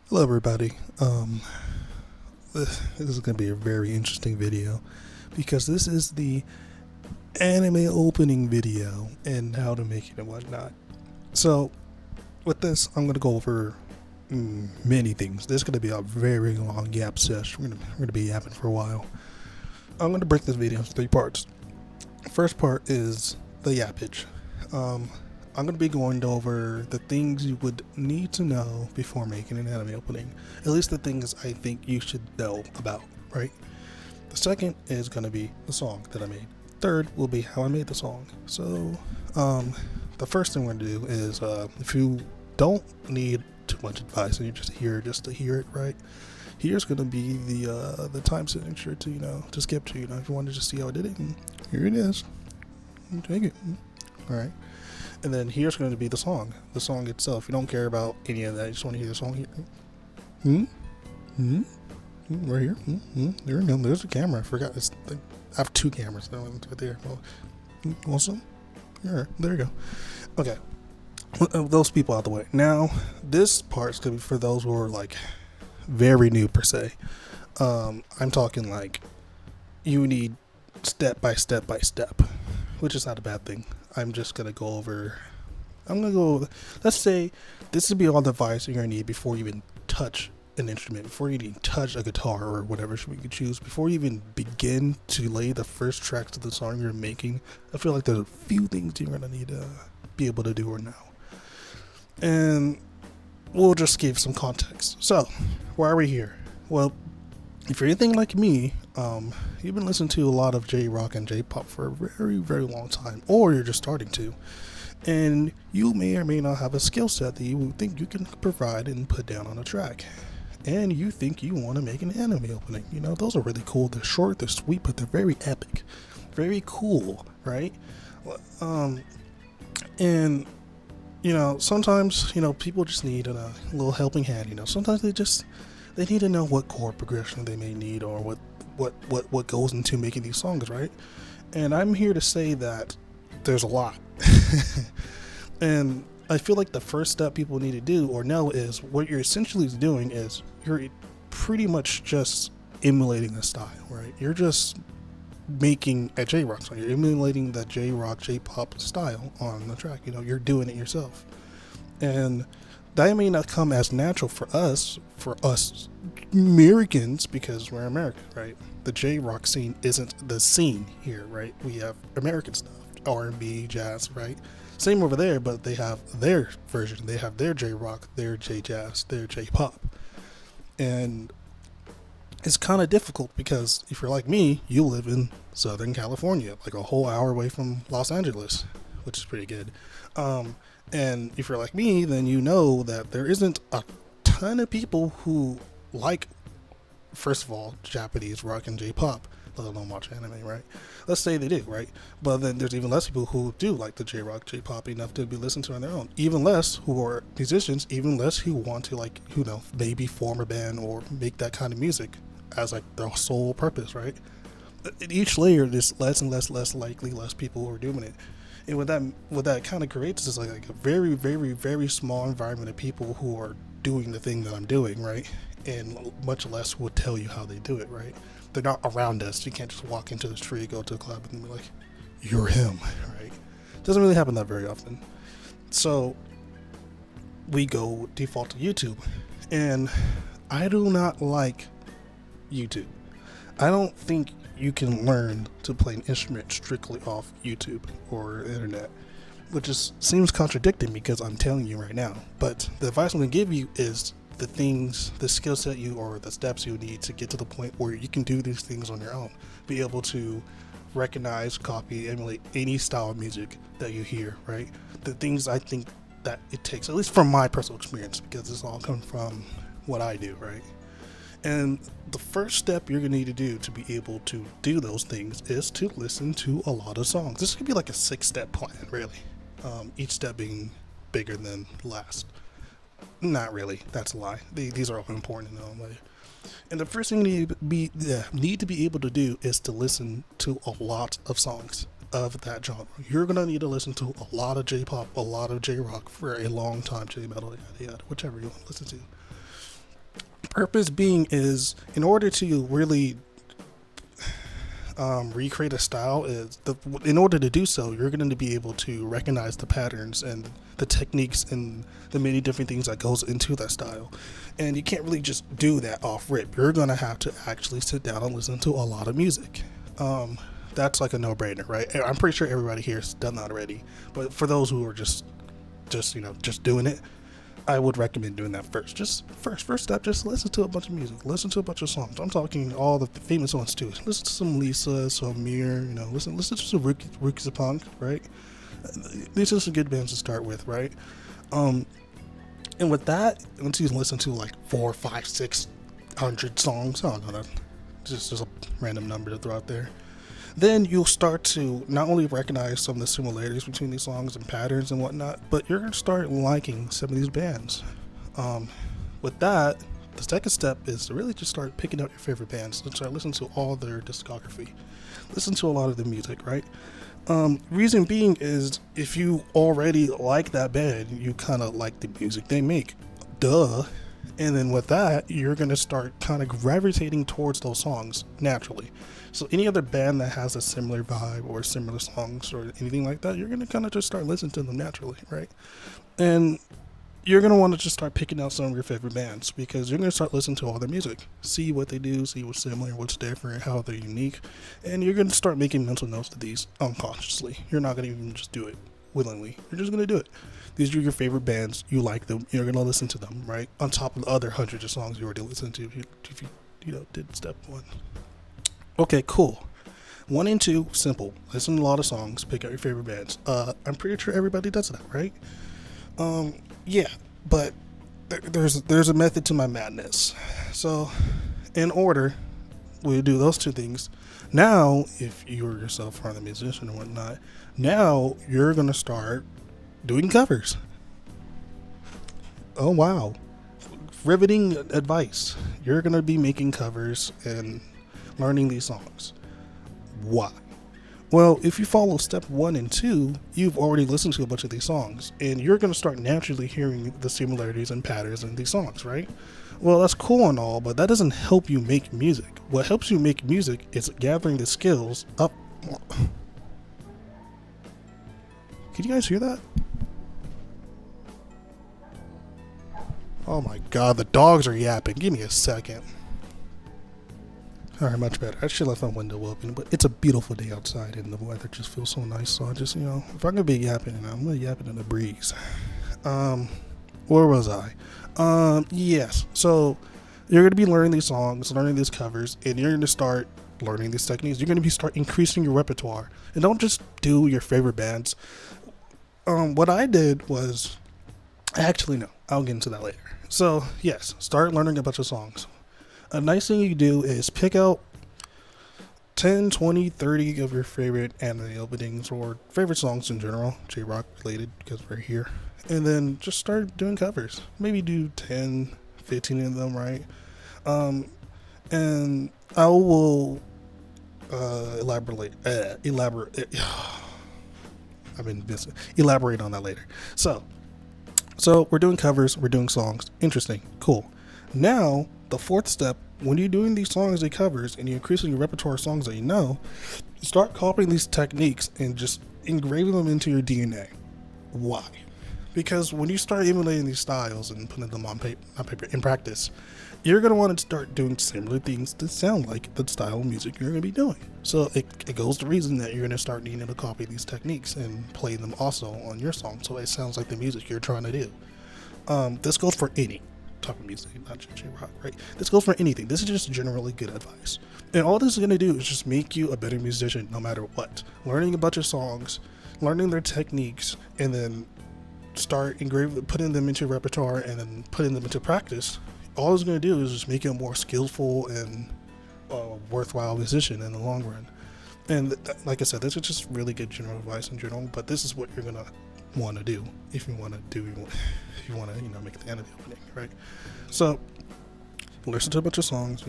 Hello, everybody. This is going to be a very interesting video because this is the anime opening video and how to make it and whatnot. So, with this, I'm going to go over many things. This is going to be a very long yap session. We're going to be yapping for a while. I'm going to break this video into 3 parts. First part is the yappage. I'm going to be going over the things you would need to know before making an anime opening. At least the things I think you should know about, right? The second is going to be the song that I made. Third will be how I made the song. So, the first thing we're going to do is, if you don't need too much advice and you're just here just to hear it, right? Here's going to be the time signature to skip to, if you want to just see how I did it. And here it is. Take it. All right. And then here's going to be the song itself. You don't care about any of that. You just want to hear the song here. Right here. There we go. There's a camera. I forgot. I have 2 cameras. That one's right there. Well, awesome. Yeah, there you go. Okay. Those people out the way. Now, this part's going to be for those who are like very new per se. I'm talking like you need step by step, which is not a bad thing. I'm going to go over, let's say this would be all the advice you're going to need before you even touch an instrument, before you even touch a guitar or whatever we could choose, before you even begin to lay the first tracks to the song you're making. I feel like there's a few things you're going to need to be able to do right now. And we'll just give some context. So, why are we here? Well, if you're anything like me, you've been listening to a lot of J-Rock and J-Pop for a very, very long time, or you're just starting to, and you may or may not have a skill set that you think you can provide and put down on a track, and you think you want to make an anime opening. Those are really cool. They're short, they're sweet, but they're very epic, very cool, right? And sometimes people just need a little helping hand. Sometimes they need to know what chord progression they may need, or what goes into making these songs, right? And I'm here to say that there's a lot. And I feel like the first step people need to do or know is what you're essentially doing is you're pretty much just emulating the style, right? You're just making a J-Rock song. You're emulating the J-Rock, J-Pop style on the track. You're doing it yourself. And that may not come as natural for us Americans, because we're American, right? The J-Rock scene isn't the scene here, right? We have American stuff, R&B, jazz, right? Same over there, but they have their version. They have their J-Rock, their J-Jazz, their J-Pop. And it's kind of difficult because if you're like me, you live in Southern California, like a whole hour away from Los Angeles, which is pretty good. And if you're like me, then you know that there isn't a ton of people who like, first of all, Japanese rock and J-pop, let alone watch anime, right? Let's say they do, right? But then there's even less people who do like the J-rock, J-pop enough to be listened to on their own. Even less who are musicians, even less who want to maybe form a band or make that kind of music as like their sole purpose, right? At each layer, there's less and less likely, less people who are doing it. And what that kind of creates is like a very, very, very small environment of people who are doing the thing that I'm doing, right? And much less would tell you how they do it, right? They're not around us. You can't just walk into the street, go to a club, and be like, "You're him," right? Doesn't really happen that very often. So we go default to YouTube, and I do not like YouTube. I don't think you can learn to play an instrument strictly off YouTube or internet, which seems contradicting because I'm telling you right now. But the advice I'm going to give you is the skill set or the steps you need to get to the point where you can do these things on your own. Be able to recognize, copy, emulate any style of music that you hear, right? The things I think that it takes, at least from my personal experience, because this all comes from what I do, right? And the first step you're going to need to do to be able to do those things is to listen to a lot of songs. This could be like a 6-step plan, really. Each step being bigger than last. Not really. That's a lie. These are all important in their own way. And the first thing you need to be able to do is to listen to a lot of songs of that genre. You're going to need to listen to a lot of J-pop, a lot of J-rock for a long time, J-metal, yada, yada, whichever you want to listen to. Purpose being is in order to really recreate a style in order to do so, you're going to be able to recognize the patterns and the techniques and the many different things that goes into that style. And you can't really just do that off rip. You're going to have to actually sit down and listen to a lot of music. That's like a no-brainer, right? I'm pretty sure everybody here has done that already. But for those who are just doing it, I would recommend doing that first. First step, just listen to a bunch of music. Listen to a bunch of songs. I'm talking all the famous ones too. Listen to some Lisa, some Mir, listen to some Rookies of Punk, right? These are some good bands to start with, right? And with that, once you listen to like 4, 5, 600 songs, I don't know, just a random number to throw out there, then you'll start to not only recognize some of the similarities between these songs and patterns and whatnot, but you're going to start liking some of these bands. With that, the second step is to really just start picking out your favorite bands and start listening to all their discography. Listen to a lot of the music, right? Reason being is if you already like that band, you kind of like the music they make. Duh. And then with that, you're going to start kind of gravitating towards those songs naturally. So any other band that has a similar vibe or similar songs or anything like that, you're going to kind of just start listening to them naturally, right? And you're going to want to just start picking out some of your favorite bands because you're going to start listening to all their music, see what they do, see what's similar, what's different, how they're unique, and you're going to start making mental notes of these unconsciously. You're not going to even just do it willingly. You're just going to do it. These are your favorite bands. You like them. You're going to listen to them, right? On top of the other hundreds of songs you already listened to if you did step one. Okay, cool. 1 and 2, simple. Listen to a lot of songs. Pick out your favorite bands. I'm pretty sure everybody does that, right? Yeah, but there's a method to my madness. So, in order, we do those 2 things. Now, if you yourself are a musician or whatnot, now you're going to start doing covers. Oh, wow. Riveting advice. You're going to be making covers and learning these songs. Why? Well, if you follow step 1 and 2, you've already listened to a bunch of these songs, and you're going to start naturally hearing the similarities and patterns in these songs, right? Well, that's cool and all, but that doesn't help you make music. What helps you make music is gathering the skills up. Can you guys hear that? Oh my god, the dogs are yapping. Give me a second. Alright, much better. I should have left my window open, but it's a beautiful day outside and the weather just feels so nice. So I just, if I'm going to be yapping, I'm going to yap it in the breeze. Where was I? Yes. So you're going to be learning these songs, learning these covers, and you're going to start learning these techniques. You're going to start increasing your repertoire. And don't just do your favorite bands. What I did was, actually, no, I'll get into that later. So, yes, start learning a bunch of songs. A nice thing you do is pick out 10, 20, 30 of your favorite anime openings or favorite songs in general, J-Rock related, because we're here. And then just start doing covers. Maybe do 10, 15 of them, right? And I will elaborate on that later. So we're doing covers, we're doing songs. Interesting, cool. Now, the 4th step, when you're doing these songs and covers and you're increasing your repertoire of songs that you know, start copying these techniques and just engraving them into your DNA. Why? Because when you start emulating these styles and putting them on paper in practice, you're going to want to start doing similar things that sound like the style of music you're going to be doing. So it goes to reason that you're going to start needing to copy these techniques and play them also on your song so it sounds like the music you're trying to do. This goes for any type of music, not just J-Rock, right? This goes for anything. This is just generally good advice. And all this is going to do is just make you a better musician no matter what. Learning a bunch of songs, learning their techniques, and then start putting them into your repertoire and then putting them into practice. All it's going to do is just make you a more skillful and worthwhile musician in the long run. And like I said, this is just really good general advice in general, but this is what you're going to want to do if you want to make the end of the opening, right? So listen to a bunch of songs,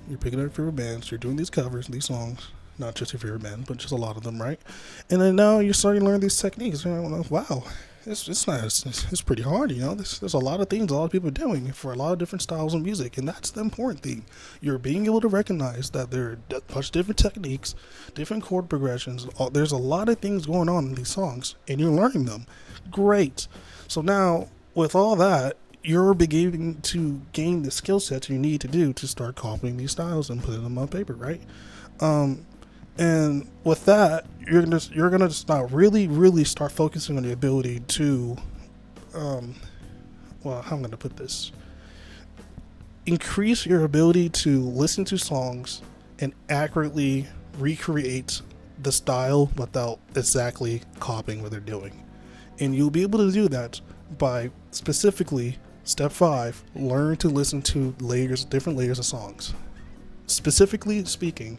you're picking up your favorite bands, you're doing these covers, these songs, not just your favorite band, but just a lot of them, right? And then now you're starting to learn these techniques. Wow, it's not it's pretty hard, you know. There's a lot of things a lot of people are doing for a lot of different styles of music, and that's the important thing. You're being able to recognize that there are a bunch of different techniques, different chord progressions. There's a lot of things going on in these songs, and you're learning them. Great. So now with all that, you're beginning to gain the skill sets you need to do to start copying these styles and putting them on paper, right? Um, and with that, you're gonna start really start focusing on the ability to, um, well, how am I gonna put this? Increase your ability to listen to songs and accurately recreate the style without exactly copying what they're doing. And you'll be able to do that by specifically step 5, learn to listen to different layers of songs. Specifically speaking,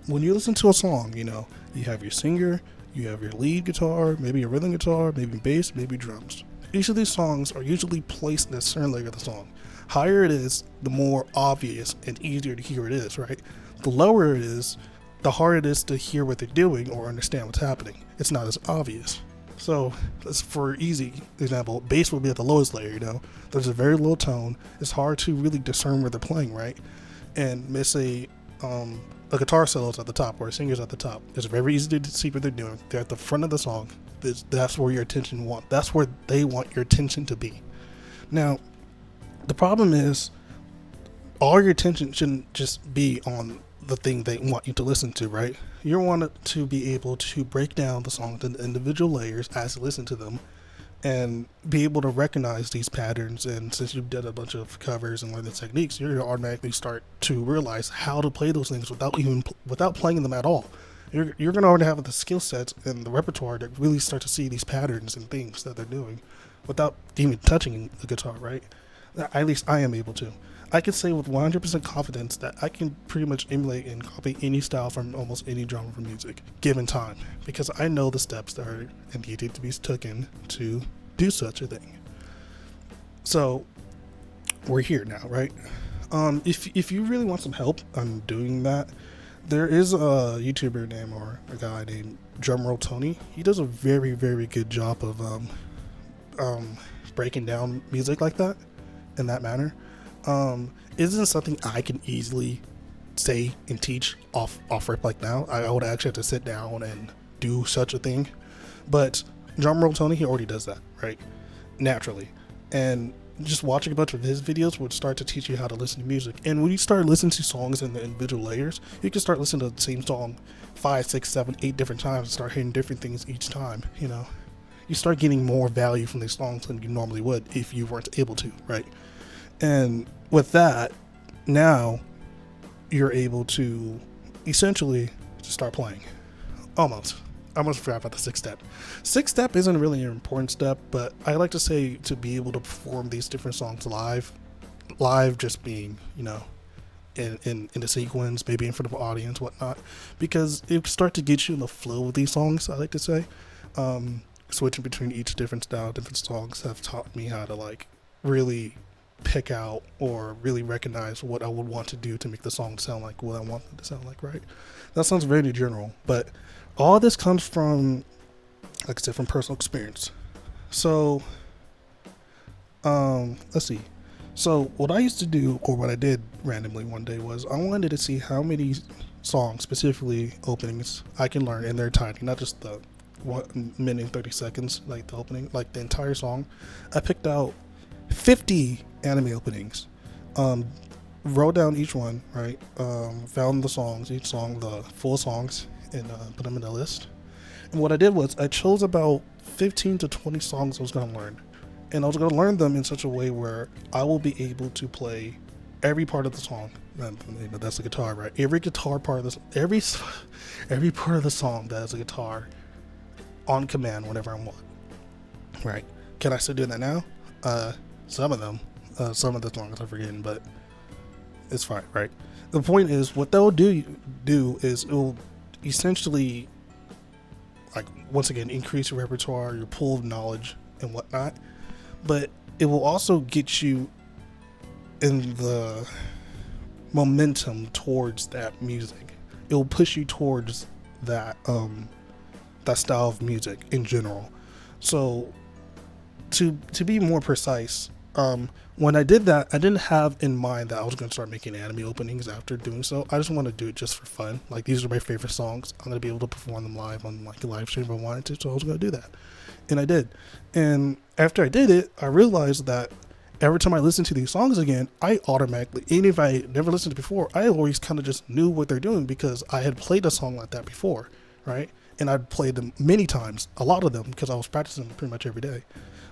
when you listen to a song, you know, you have your singer, you have your lead guitar, maybe a rhythm guitar, maybe bass, maybe drums. Each of these songs are usually placed in a certain layer of the song. Higher it is, the more obvious and easier to hear it is, right? The lower it is, the harder it is to hear what they're doing or understand what's happening. It's not as obvious. So, for easy example, bass will be at the lowest layer, you know. There's a very low tone. It's hard to really discern where they're playing, right? And let's say a guitar solo is at the top or a singer's at the top. It's very easy to see what they're doing. They're at the front of the song. That's where your attention that's where they want your attention to be. Now, the problem is all your attention shouldn't just be on the thing they want you to listen to, right? You want it to be able to break down the song into individual layers as you listen to them and be able to recognize these patterns. And since you've done a bunch of covers and learned the techniques, you're going to automatically start to realize how to play those things without playing them at all. You're going to already have the skill sets and the repertoire to really start to see these patterns and things that they're doing without even touching the guitar, right? At least I am able to. I can say with 100% confidence that I can pretty much emulate and copy any style from almost any genre of music, given time, because I know the steps that are needed to be taken to do such a thing. So we're here now, right? If you really want some help on doing that, there is a YouTuber named or a guy named Drumroll Tony. He does a very good job of breaking down music like that in that manner. Isn't something I can easily say and teach off rip like now. I would actually have to sit down and do such a thing. But Drumroll Tony, he already does that, right? Naturally. And just watching a bunch of his videos would start to teach you how to listen to music. And when you start listening to songs in the individual layers, you can start listening to the same song 5, 6, 7, 8 different times and start hearing different things each time, you know. You start getting more value from these songs than you normally would if you weren't able to, right? And with that, now you're able to essentially just start playing. Almost. I almost forgot about the 6 step. 6 step isn't really an important step, but I like to say to be able to perform these different songs live just being, you know, in the sequence, maybe in front of an audience, whatnot, because it start to get you in the flow of these songs, I like to say. Switching between each different style, different songs have taught me how to like really pick out or really recognize what I would want to do to make the song sound like what I want it to sound like, right? That sounds very general, but all this comes from, like I said, from personal experience. So, let's see. So what I used to do, or what I did randomly one day, was I wanted to see how many songs, specifically openings, I can learn in their entirety, not just the 1 minute and 30 seconds, like the opening, like the entire song. I picked out 50 anime openings, wrote down each one, right? Found the songs, each song, the full songs, and put them in a list. And what I did was I chose about 15 to 20 songs I was going to learn. And I was going to learn them in such a way where I will be able to play every part of the song. That's the guitar, right? Every guitar part of this, every part of the song that has a guitar on command whenever I want. Right? Can I still do that now? Some of them, some of the songs I'm forgetting, but it's fine, right? The point is, what they'll do is it will essentially, like, once again, increase your repertoire, your pool of knowledge and whatnot, but it will also get you in the momentum towards that music. It will push you towards that that style of music in general. So to be more precise, when I did that, I didn't have in mind that I was going to start making anime openings after doing so. I just want to do it just for fun. Like, these are my favorite songs. I'm going to be able to perform them live on like a live stream if I wanted to, so I was going to do that. And I did. And after I did it, I realized that every time I listen to these songs again, I automatically, even if I never listened to it before, I always kind of just knew what they're doing because I had played a song like that before, right? And I'd played them many times, a lot of them, because I was practicing them pretty much every day.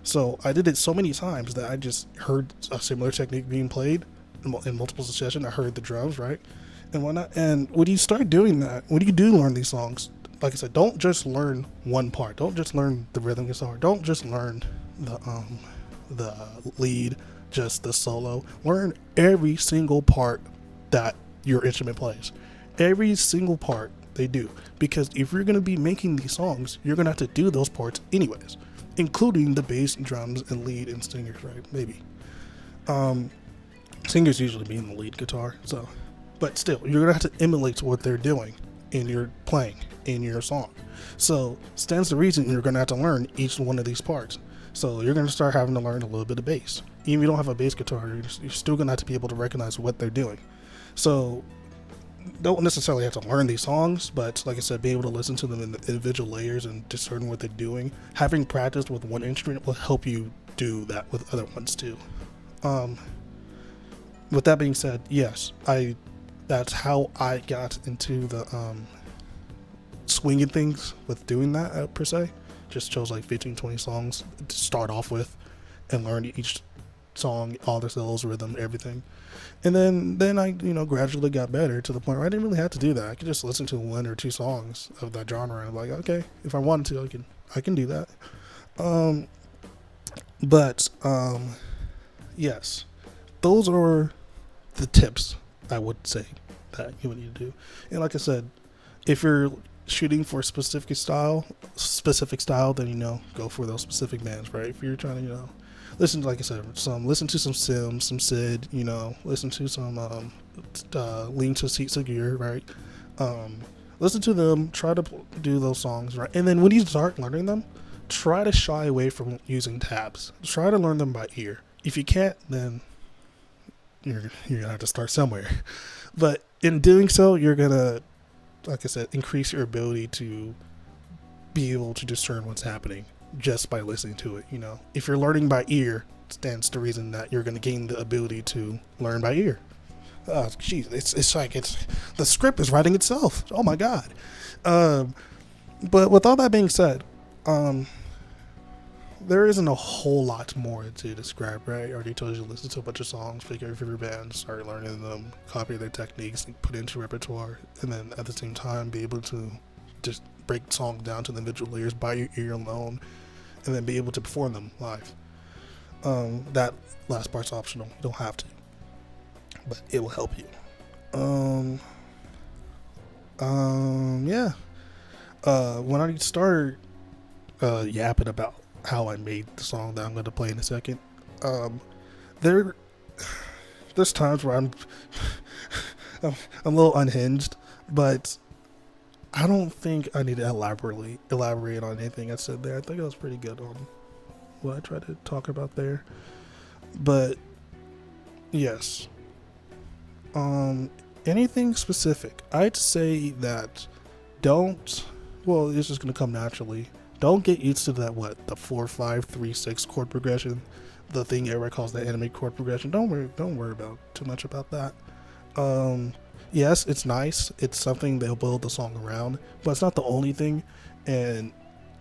So I did it so many times that I just heard a similar technique being played in multiple sessions. I heard the drums, right? And whatnot. And when you start doing that, when you do learn these songs, like I said, don't just learn one part. Don't just learn the rhythm guitar. Don't just learn the lead, just the solo. Learn every single part that your instrument plays. Every single part they do. Because if you're going to be making these songs, you're going to have to do those parts anyways, including the bass, drums, and lead and singers, right? Maybe. Singers usually mean the lead guitar, so. But still, you're going to have to emulate what they're doing in your playing, in your song. So, stands to reason you're going to have to learn each one of these parts. So, you're going to start having to learn a little bit of bass. Even if you don't have a bass guitar, you're still going to have to be able to recognize what they're doing. So, don't necessarily have to learn these songs, but like I said, be able to listen to them in the individual layers and discern what they're doing. Having practiced with one instrument will help you do that with other ones too. With that being said, yes, that's how I got into the swinging things with doing that per se. Just chose like 15-20 songs to start off with and learn each song, all the solos, rhythm, everything. And then I, gradually got better to the point where I didn't really have to do that. I could just listen to one or two songs of that genre and I'm like, okay, if I wanted to, I can do that. Yes, those are the tips I would say that you would need to do. And like I said, if you're shooting for a specific style, then go for those specific bands, right? If you're trying to, listen to, like I said, listen to some Sims, some Sid, listen to some Lean to Seat Segure, right? Listen to them, try to do those songs, right? And then when you start learning them, try to shy away from using tabs. Try to learn them by ear. If you can't, then you're gonna have to start somewhere. But in doing so, you're gonna, like I said, increase your ability to be able to discern what's happening just by listening to it. If you're learning by ear, stands to reason that you're going to gain the ability to learn by ear. Jeez, it's like the script is writing itself. Oh my god. But with all that being said, there isn't a whole lot more to describe, right? I already told you to listen to a bunch of songs, pick your favorite bands, start learning them, copy their techniques, and put it into repertoire, and then at the same time be able to just break songs down to the individual layers by your ear alone, and then be able to perform them live. That last part's optional. You don't have to, but it will help you. Yeah. When I started yapping about how I made the song that I'm going to play in a second, there's times where I'm a little unhinged, but I don't think I need to elaborate on anything I said there. I think I was pretty good on what I tried to talk about there. But yes, anything specific, I'd say that it's just going to come naturally. Don't get used to that, the 4-5-3-6 chord progression, the thing everybody calls the anime chord progression. Don't worry about too much about that. Yes, it's nice. It's something they'll build the song around, but it's not the only thing. And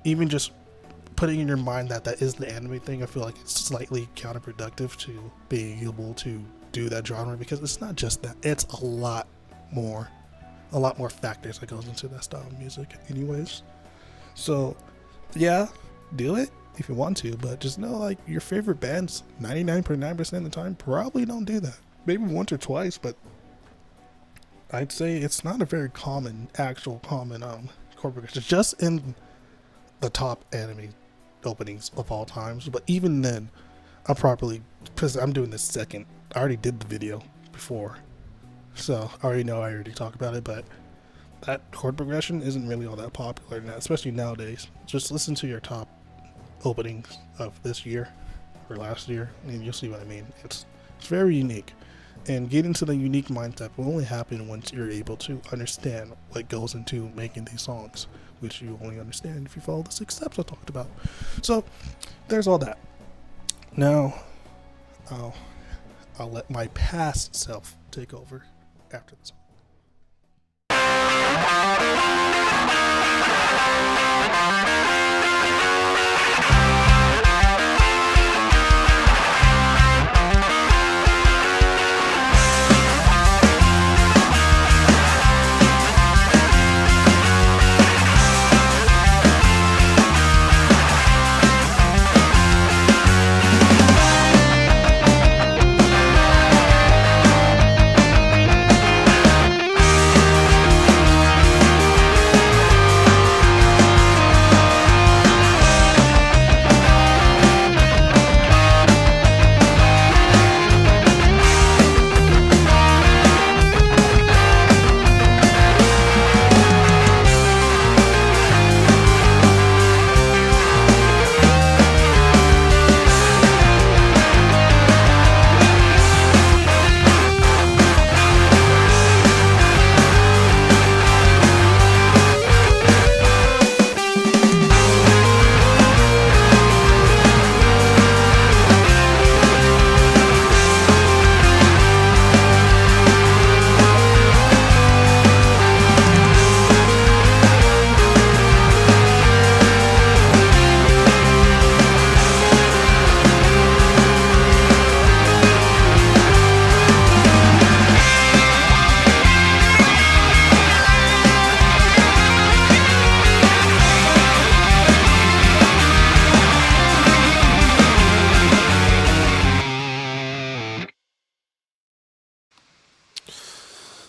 even just putting in your mind that is the anime thing, I feel like it's slightly counterproductive to being able to do that genre, because it's not just that. It's a lot more factors that goes into that style of music anyways. So yeah, do it if you want to, but just know, like, your favorite bands 99.9% of the time probably don't do that. Maybe once or twice, but I'd say it's not a very common chord progression, just in the top anime openings of all times. But even then, because I'm doing this second, I already did the video before, so I already talked about it, but that chord progression isn't really all that popular now, especially nowadays. Just listen to your top openings of this year or last year, and you'll see what I mean. It's very unique. And getting to the unique mindset will only happen once you're able to understand what goes into making these songs, which you only understand if you follow the 6 steps I talked about. So there's all that. Now I'll let my past self take over after this.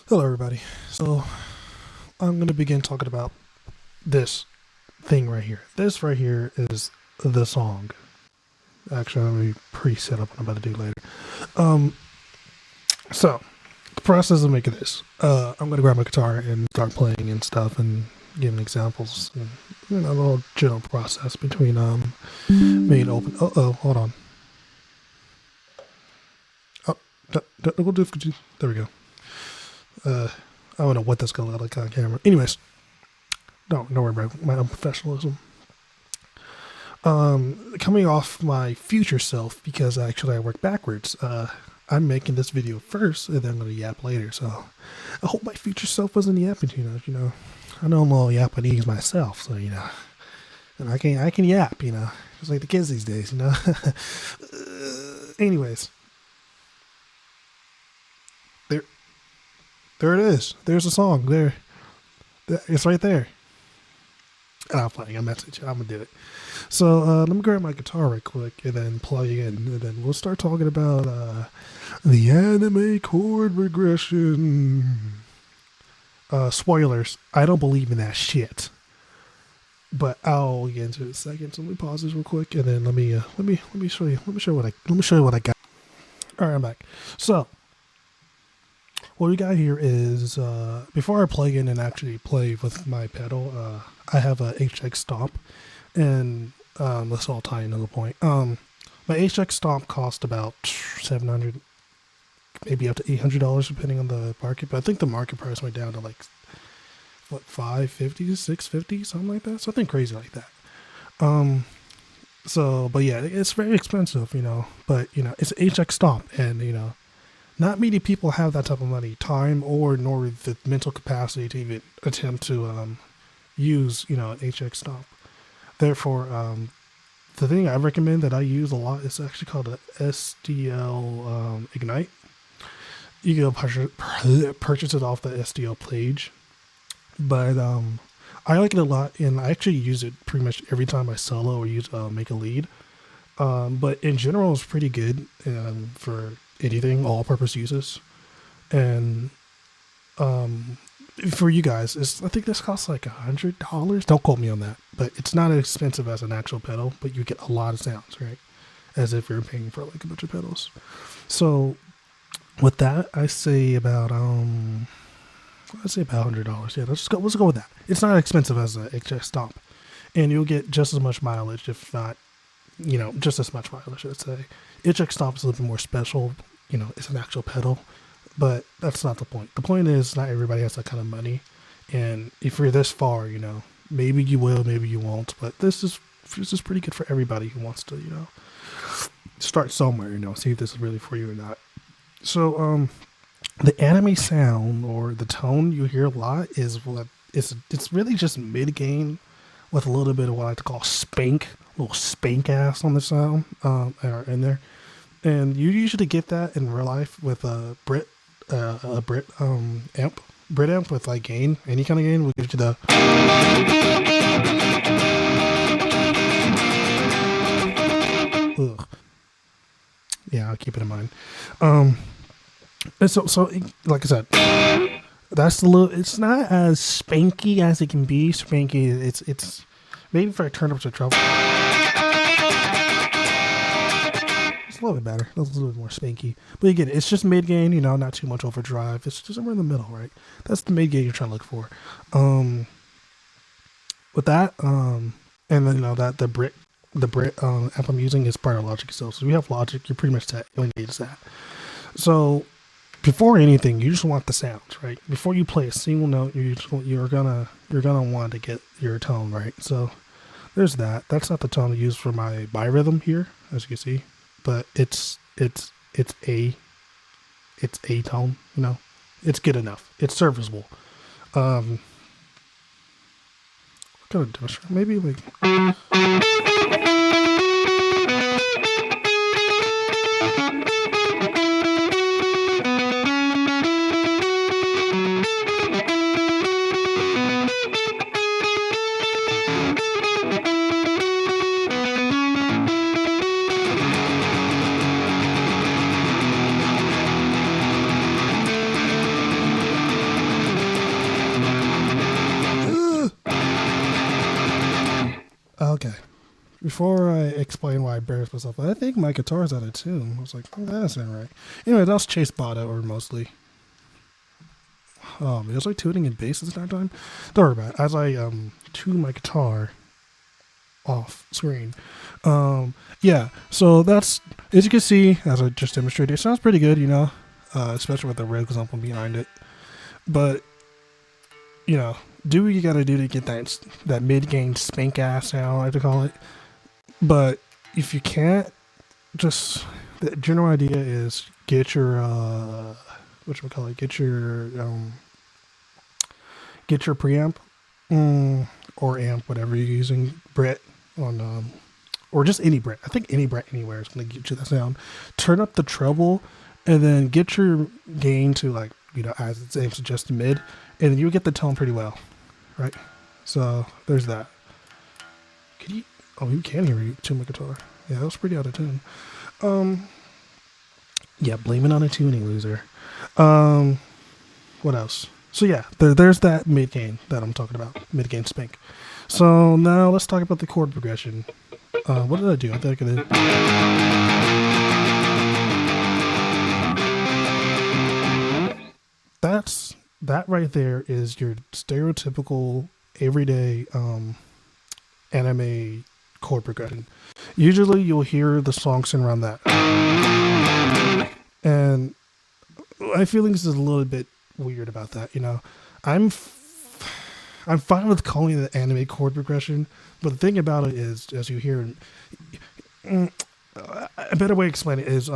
Hello everybody. So I'm going to begin talking about this thing right here. This right here is the song. Actually, let me pre-set up what I'm about to do later. So the process of making this, I'm going to grab my guitar and start playing and stuff and giving examples and, you know, a little general process between main open. Hold on. Technical difficulty. There we go. I don't know what that's going to look like on camera. Anyways, don't worry about my own professionalism. Coming off my future self, because actually I work backwards. I'm making this video first, and then I'm going to yap later. So I hope my future self wasn't yapping too much. You know, I know I'm all Japanese myself, so you know, and I can yap. You know, just like the kids these days. You know. Anyways. There it is. There's a song. There. It's right there. And I'm playing a message. I'm going to do it. So let me grab my guitar right quick and then plug it in. And then we'll start talking about the anime chord regression. Spoilers. I don't believe in that shit. But I'll get into it in a second. So let me pause this real quick and then let me show you. Let me show you what I got. All right, I'm back. So what we got here is, before I plug in and actually play with my pedal, I have a HX Stomp, and let's all tie into the point. My HX Stomp cost about $700, maybe up to $800 depending on the market, but I think the market price went down to like, what, $550, $650, something like that, something crazy like that. But yeah, it's very expensive, you know, but, you know, it's HX Stomp, and, you know, not many people have that type of money, time, nor the mental capacity to even attempt to use, you know, an HX Stomp. Therefore, the thing I recommend that I use a lot is actually called a SDL Ignite. You can purchase it off the SDL page, but I like it a lot, and I actually use it pretty much every time I solo or use make a lead. But in general, it's pretty good for anything, all-purpose uses. And for you guys, I think this costs like $100. Don't quote me on that, but it's not as expensive as an actual pedal, but you get a lot of sounds, right? As if you're paying for like a bunch of pedals. So with that, I say about $100. Yeah, let's go with that. It's not expensive as a HX Stomp, and you'll get just as much mileage, if not just as much vibe, I should say. Itch Stomp is a little bit more special. It's an actual pedal, but that's not the point. The point is not everybody has that kind of money, and if you're this far, maybe you will, maybe you won't. But this is pretty good for everybody who wants to, start somewhere. See if this is really for you or not. So, the anime sound or the tone you hear a lot is it's really just mid gain with a little bit of what I like to call spank, a little spank ass on the sound in there, and you usually get that in real life with a Brit amp. Brit amp with like gain, any kind of gain will give you the. Ugh. Yeah, I'll keep it in mind. And so like I said, that's it's not as spanky as it can be. Spanky, it's maybe if I turn up to treble, it's a little bit better. It's a little bit more spanky. But again, it's just mid gain, not too much overdrive. It's just somewhere in the middle, right? That's the mid gain you're trying to look for. With that, and then that the Brit app I'm using is part of Logic itself. So we have Logic, you're pretty much set. You only need that. So before anything, you just want the sounds, right? Before you play a single note, you're gonna want to get your tone right. So there's that. That's not the tone I use for my birhythm here, as you can see, but it's a tone. It's good enough. It's serviceable. What kind of demonstrate? Maybe like. Okay. Before I explain why I embarrassed myself, I think my guitar's out of tune. I was like, that's not right. Anyway, that was Chase Bada, or mostly. It was like tuning in bass at the time. Don't worry about it. As I tune my guitar off screen. Yeah, so that's, as you can see, as I just demonstrated, it sounds pretty good, especially with the red example behind it. But, do what you gotta do to get that mid-gain spank ass sound, I like to call it. But if you can't, just the general idea is get your get your preamp or amp, whatever you're using, Brit on or just any Brit. I think any Brit anywhere is gonna get you that sound. Turn up the treble and then get your gain to as its name suggests, mid, and then you'll get the tone pretty well. Right, so there's that. You can hear me tune my guitar. Yeah, that was pretty out of tune. Yeah, blame it on a tuning loser. What else? So yeah, there's that mid gain that I'm talking about, mid gain spank. So now let's talk about the chord progression. What did I do? I think I did. That right there is your stereotypical everyday anime chord progression. Usually you'll hear the song sing around that. And my feelings is a little bit weird about that, I'm fine with calling it anime chord progression, but the thing about it is, as you hear, a better way to explain it is,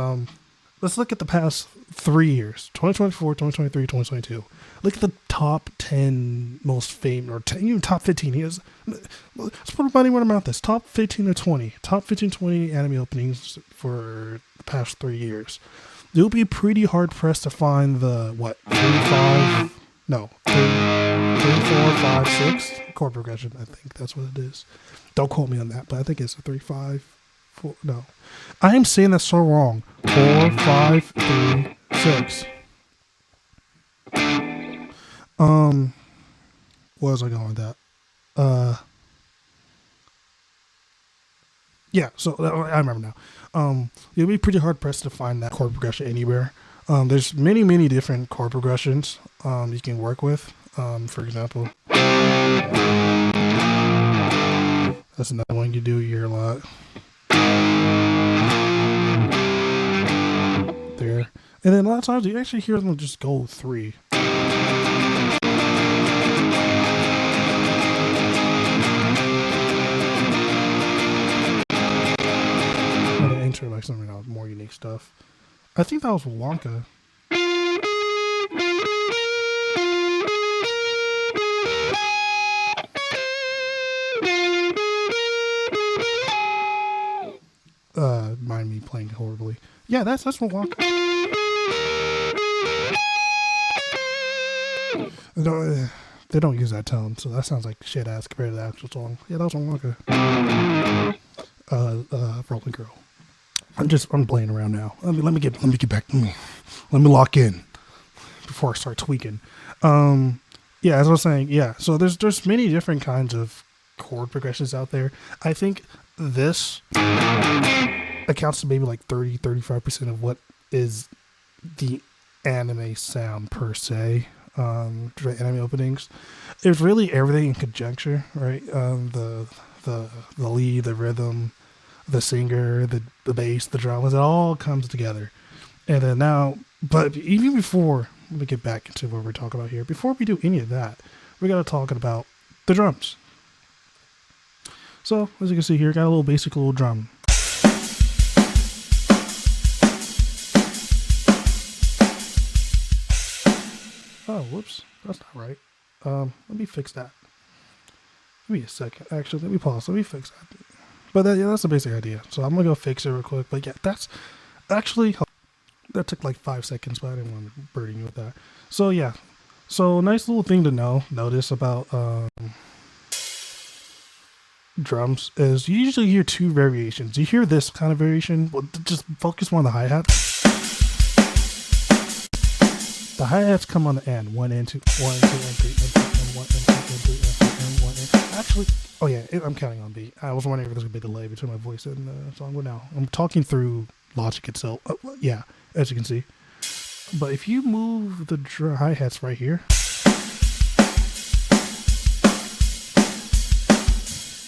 let's look at the past 3 years, 2024, 2023, 2022. Look at the top 10 most famous, or 10, even top 15. Let's put money where my mouth is. Top 15 or 20. Top 15, 20 anime openings for the past 3 years. You'll be pretty hard pressed to find the, 3, 4, 5, 6 chord progression. I think that's what it is. Don't quote me on that, but I think it's a 3, 5, 4. No. I am saying that so wrong. 4, 5, 3, 6. Where was I going with that? Yeah, so I remember now. You'll be pretty hard pressed to find that chord progression anywhere. There's many different chord progressions you can work with. For example, that's another one you do hear a lot. There. And then a lot of times you actually hear them just go 3. And then enter like some more unique stuff. I think that was Wonka. Mind me playing horribly. Yeah, that's from Wonka. No, they don't use that tone, so that sounds like shit ass compared to the actual song. Yeah, that was from Wonka. Rolling Girl. I'm playing around now. Let me get back. Let me lock in before I start tweaking. Yeah, as I was saying, yeah. So there's many different kinds of chord progressions out there. I think this accounts to maybe like 30-35% of what is the anime sound per se. The anime openings. It's really everything in conjecture, right? The lead, the rhythm, the singer, the bass, the drums, it all comes together. And then now, but even before, let me get back into what we're talking about here. Before we do any of that, we got to talk about the drums. So, as you can see here, got a little basic little drum. Oh, whoops. That's not right. Let me fix that. Give me a second. Actually, let me pause. Let me fix that. But that's the basic idea. So I'm going to go fix it real quick. But yeah, that's actually, that took like 5 seconds, but I didn't want to burden you with that. So yeah. So nice little thing to notice about drums is you usually hear 2 variations. You hear this kind of variation. Well, just focus more on the hi-hats. The hi-hats come on the end. 1 and 2, 1 and 2 and 3 and 2 and 1 and 2 and 3 and 1 and actually, oh yeah, I'm counting on beat. I was wondering if there's gonna be a delay between my voice and the song, but now I'm talking through Logic itself. Yeah, as you can see. But if you move the hi-hats right here,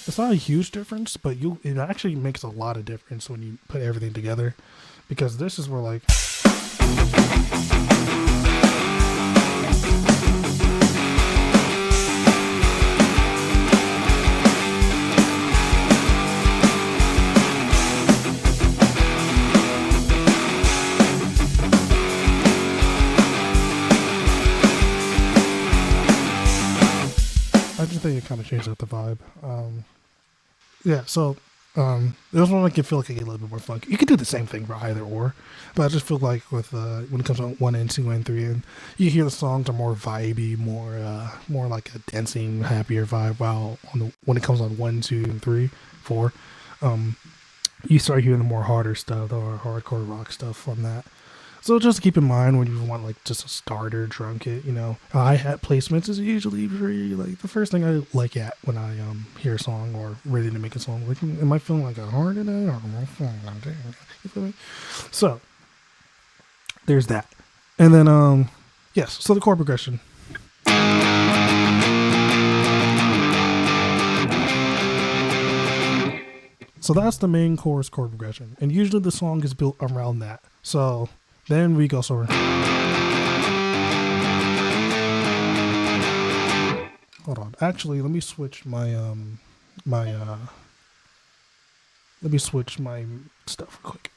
it's not a huge difference, but it actually makes a lot of difference when you put everything together, because this is where like. I just think it kind of changed up the vibe. Yeah, so this one I can feel like I get a little bit more funky. You can do the same thing for either or, but I just feel like with when it comes on 1 and 2 and 3, and you hear the songs are more vibey, more like a dancing, happier vibe. While when it comes on 1, 2, and 3, 4, you start hearing the more harder stuff, or hardcore rock stuff from that. So just keep in mind when you want like just a starter drum kit, hi-hat placements is usually pretty, like the first thing I look at when I hear a song or ready to make a song. Like, am I feeling like a hard today? You feel me? So there's that. And then yes, so the chord progression. So that's the main chorus chord progression. And usually the song is built around that. So then we go sort of. Hold on. Actually, let me switch my let me switch my stuff real quick.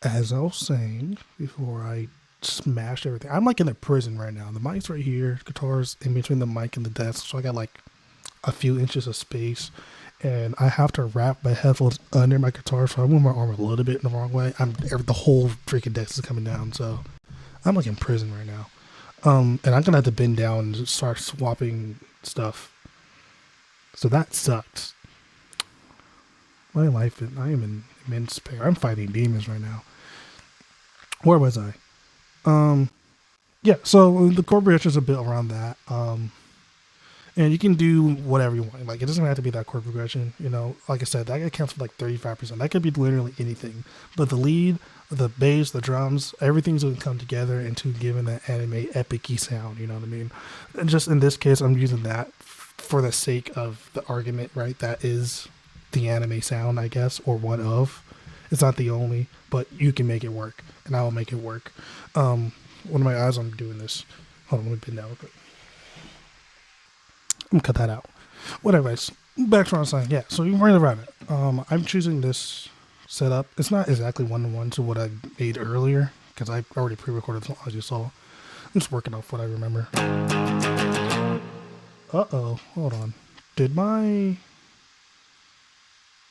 As I was saying before I smashed everything, I'm like in a prison right now. The mic's right here, guitar's in between the mic and the desk, so I got like a few inches of space. And I have to wrap my headphones under my guitar, so I move my arm a little bit in the wrong way. The whole freaking desk is coming down, so I'm like in prison right now. And I'm gonna have to bend down and start swapping stuff. So that sucks. My life, I am in immense pain. I'm fighting demons right now. Where was I? Yeah. So the chord progression is a bit around that. And you can do whatever you want. Like, it doesn't have to be that chord progression. Like I said, that accounts for like 35%. That could be literally anything. But the lead, the bass, the drums, everything's going to come together into giving that anime epic-y sound. You know what I mean? And just in this case, I'm using that for the sake of the argument, right? That is the anime sound, I guess, or one of. It's not the only, but you can make it work, and I will make it work. One of my eyes on doing this. Hold on, let me pin down real quick. I'm gonna cut that out. Whatever. Back to what I was saying. Yeah, so you Running Rabbit. I'm choosing this setup. It's not exactly one-to-one to what I made earlier, because I already pre-recorded the song, as you saw. I'm just working off what I remember. Uh-oh. Hold on.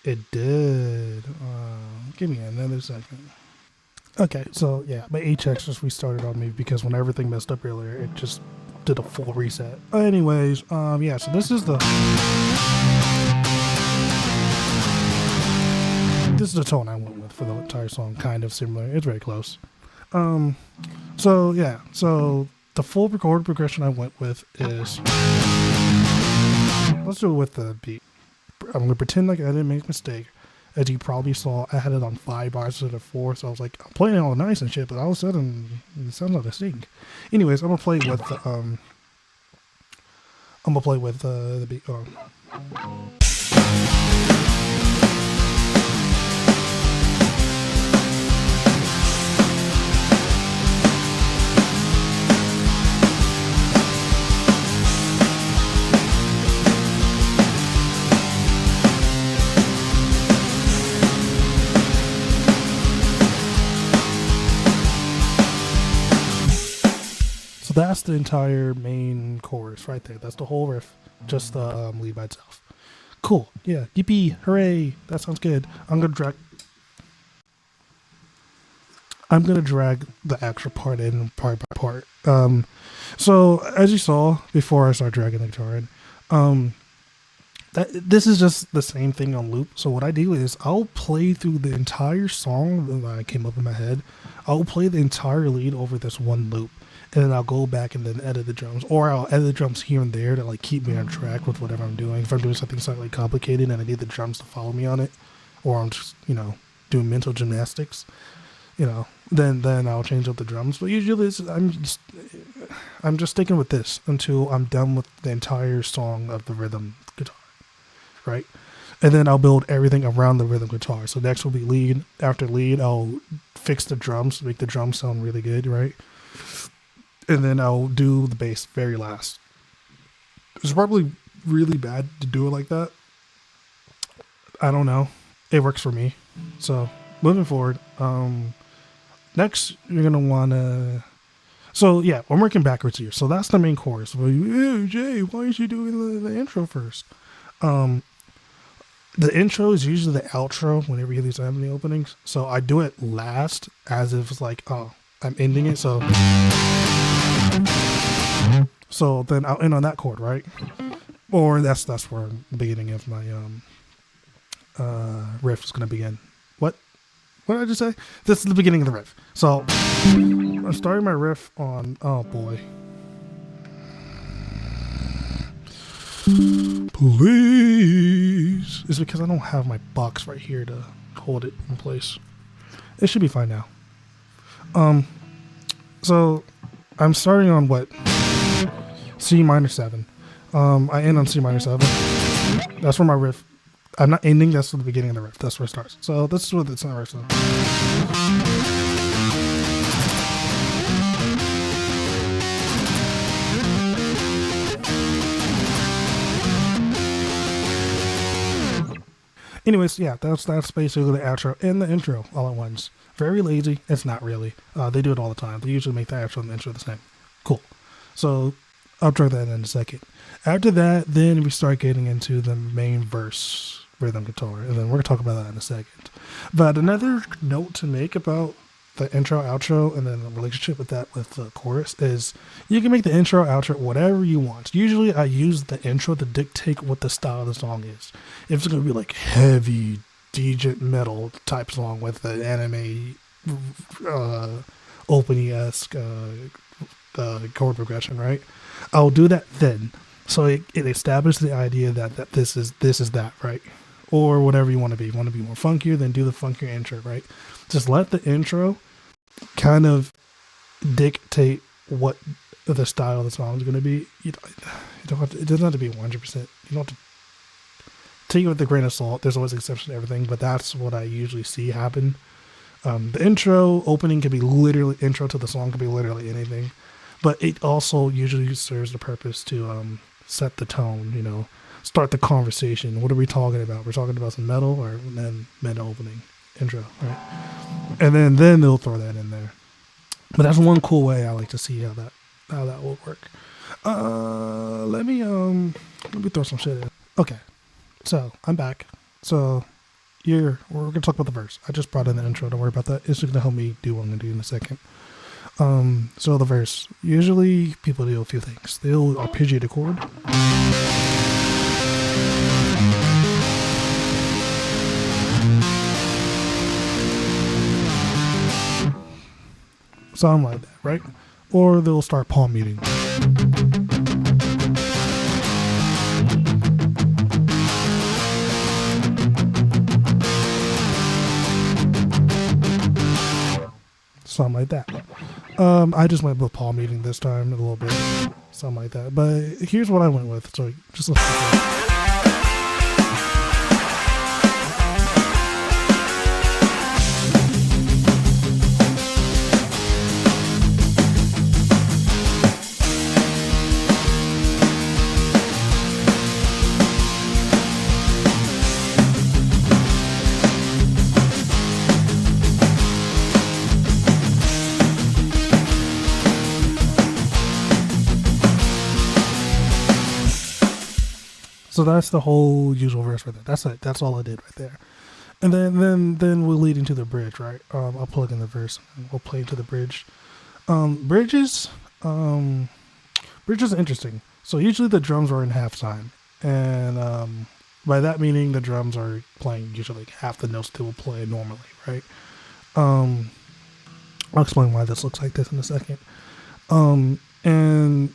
It did. Give me another second. Okay, so yeah, my HX just restarted on me because when everything messed up earlier, it just did a full reset. Anyways, yeah, so this is the tone I went with for the entire song, kind of similar. It's very close. So yeah, so the full chord progression I went with is, let's do it with the beat. I'm gonna pretend like I didn't make a mistake. As you probably saw, I had it on 5 bars instead of 4, so I was like, I'm playing it all nice and shit, but all of a sudden, it sounds like a sting. Anyways, I'm gonna play with the beat. That's the entire main chorus right there. That's the whole riff, just the lead by itself. Cool. Yeah. Yippee! Hooray! That sounds good. I'm gonna drag the actual part in part by part. So as you saw before I start dragging the guitar in, this is just the same thing on loop. So what I do is I'll play through the entire song that came up in my head. I'll play the entire lead over this one loop. And then I'll go back and then edit the drums, or I'll edit the drums here and there to like keep me on track with whatever I'm doing. If I'm doing something slightly complicated and I need the drums to follow me on it, or I'm just, doing mental gymnastics, then I'll change up the drums. But usually I'm just sticking with this until I'm done with the entire song of the rhythm guitar, right? And then I'll build everything around the rhythm guitar. So next will be lead. After lead, I'll fix the drums, make the drums sound really good, right? And then I'll do the bass very last. It's probably really bad to do it like that. I don't know. It works for me. So moving forward, next you're gonna wanna. So yeah, I'm working backwards here. So that's the main chorus. Hey, Jay, why aren't you doing the intro first? The intro is usually the outro whenever you hear these harmony openings. So I do it last as if it's like, oh, I'm ending it. So then I'll end on that chord, right? Or that's where the beginning of my riff is going to begin. What did I just say? This is the beginning of the riff. So I'm starting my riff on, oh boy. Please. It's because I don't have my box right here to hold it in place. It should be fine now. So I'm starting on what? C minor 7. I end on C minor 7. That's where my riff. I'm not ending. That's the beginning of the riff. That's where it starts. So this is where it's not riff. So. Anyways, yeah, that's basically the outro and the intro all at once. Very lazy. It's not really. They do it all the time. They usually make the outro and the intro the same. Cool. So I'll drag that in a second. After that, then we start getting into the main verse rhythm guitar, and then we're going to talk about that in a second. But another note to make about the intro, outro, and then the relationship with that with the chorus is you can make the intro, outro, whatever you want. Usually I use the intro to dictate what the style of the song is. If it's going to be like heavy, djent metal type song with an anime opening-esque chord progression, right? I'll do that then. So it establishes the idea that this is that, right? Or whatever you want to be. You want to be more funkier, then do the funkier intro, right? Just let the intro kind of dictate what the style of the song is going to be. You don't have to, it doesn't have to be 100%. You don't have take it with a grain of salt. There's always an exception to everything, but that's what I usually see happen. The intro opening could be literally intro to the song could be literally anything, but it also usually serves the purpose to set the tone. You know, start the conversation. What are we talking about? We're talking about some metal, or then metal opening intro, right? And then they'll throw that in there. But that's one cool way I like to see how that will work. Let me throw some shit in. Okay, so I'm back. So we're gonna talk about the verse. I just brought in the intro. Don't worry about that. It's just gonna help me do what I'm gonna do in a second. So the verse. Usually people do a few things. They'll arpeggiate a chord. Something like that, right? Or they'll start palm muting. Something like that. I just went with palm muting this time a little bit. Something like that. But here's what I went with. So just listen to it. So that's the whole usual verse right there. That's it. That's all I did right there. And then we'll lead into the bridge, right? I'll plug in the verse and we'll play into the bridge. Bridges are interesting. So usually the drums are in halftime, and by that meaning the drums are playing usually like half the notes they will play normally, right? I'll explain why this looks like this in a second. And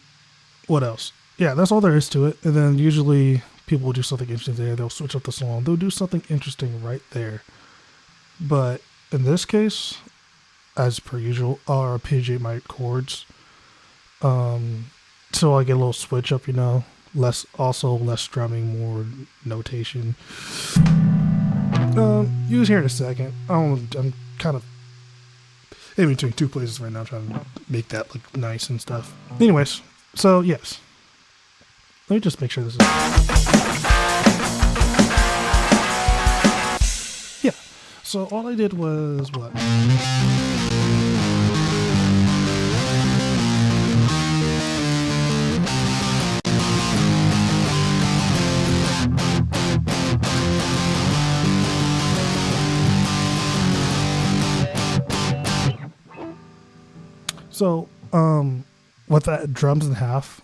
what else? Yeah, that's all there is to it. And then usually people will do something interesting there. They'll switch up the song. They'll do something interesting right there. But in this case, as per usual, I'll arpeggiate my chords. So I get a little switch up, you know. Less strumming, more notation. Use here in a second. I'm kind of in between two places right now, trying to make that look nice and stuff. Anyways, so yes. Let me just make sure this is... Yeah. So all I did was what? So, with that drums in half,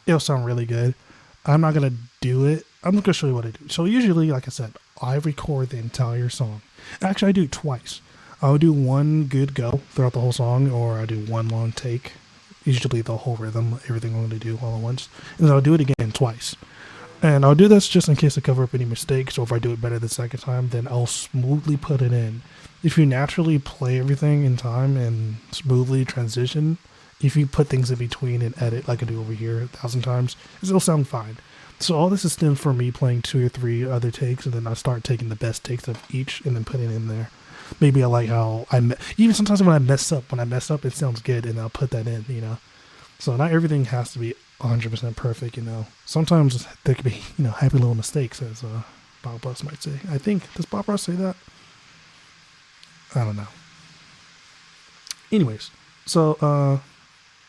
it'll sound really good. I'm not going to do it. I'm going to show you what I do. So usually, like I said, I record the entire song. Actually, I do it twice. I'll do one good go throughout the whole song, or I do one long take. Usually the whole rhythm, everything I'm going to do all at once. And then I'll do it again twice. And I'll do this just in case I cover up any mistakes, or if I do it better the second time, then I'll smoothly put it in. If you naturally play everything in time and smoothly transition, if you put things in between and edit like I do over here 1,000 times, it'll sound fine. So all this is still for me playing 2 or 3 other takes, and then I start taking the best takes of each and then putting it in there. Maybe I like how even sometimes when I mess up, it sounds good, and I'll put that in, you know. So not everything has to be 100% perfect, you know. Sometimes there could be, you know, happy little mistakes, as Bob Ross might say. I think, does Bob Ross say that? I don't know. Anyways, so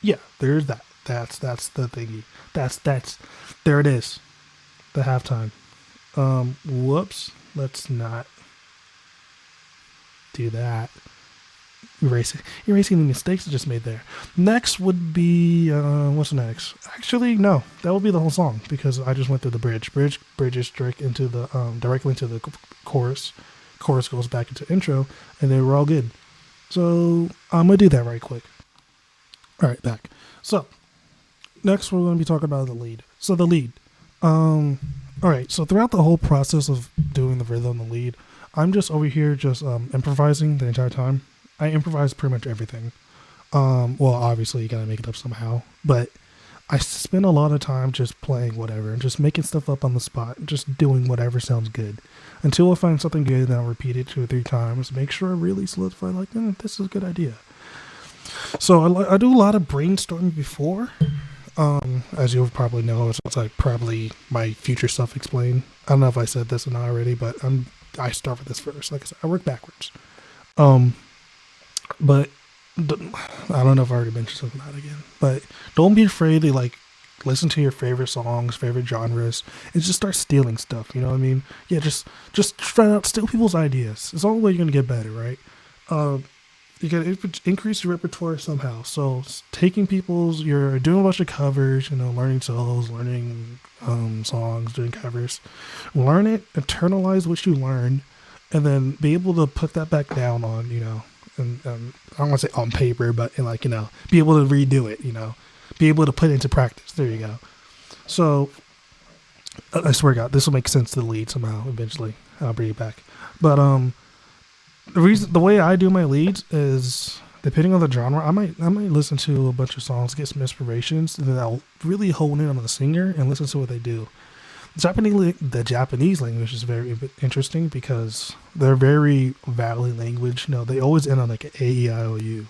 yeah, there's that. That's the thingy. That's there it is. The halftime. Whoops. Let's not do that. Erasing the mistakes I just made there. Next would be what's next? Actually, no, that will be the whole song because I just went through the bridge. Bridge is directly into the chorus. Chorus goes back into intro, and they were all good. So I'm gonna do that right quick. All right, back. So next we're going to be talking about the lead. So the lead. All right. So throughout the whole process of doing the rhythm, the lead, I'm just over here just improvising the entire time. I improvise pretty much everything. Well, obviously you gotta make it up somehow, but I spend a lot of time just playing whatever and just making stuff up on the spot, just doing whatever sounds good. Until I find something good, then I'll repeat it 2 or 3 times, make sure I really solidify, like, this is a good idea. So I do a lot of brainstorming before. As you'll probably know, it's like probably my future self explain. I don't know if I said this or not already, but I start with this first. Like I said, I work backwards. Um, but I don't know if I already mentioned something like that again. But don't be afraid to like listen to your favorite songs, favorite genres, and just start stealing stuff. You know what I mean? Yeah, just try out steal people's ideas. It's the only way you're gonna get better, right? Um, you can increase your repertoire somehow. So taking you're doing a bunch of covers, learning solos, learning songs, doing covers. Learn it, internalize what you learn, and then be able to put that back down on, and I don't want to say on paper, but in like, be able to redo it, be able to put it into practice. There you go. So I swear to God, this will make sense to the lead somehow eventually. I'll bring it back. But the way I do my leads is depending on the genre. I might listen to a bunch of songs, get some inspirations, and then I'll really hone in on the singer and listen to what they do. The Japanese language is very interesting because they're very vowel language. They always end on like a e i o u,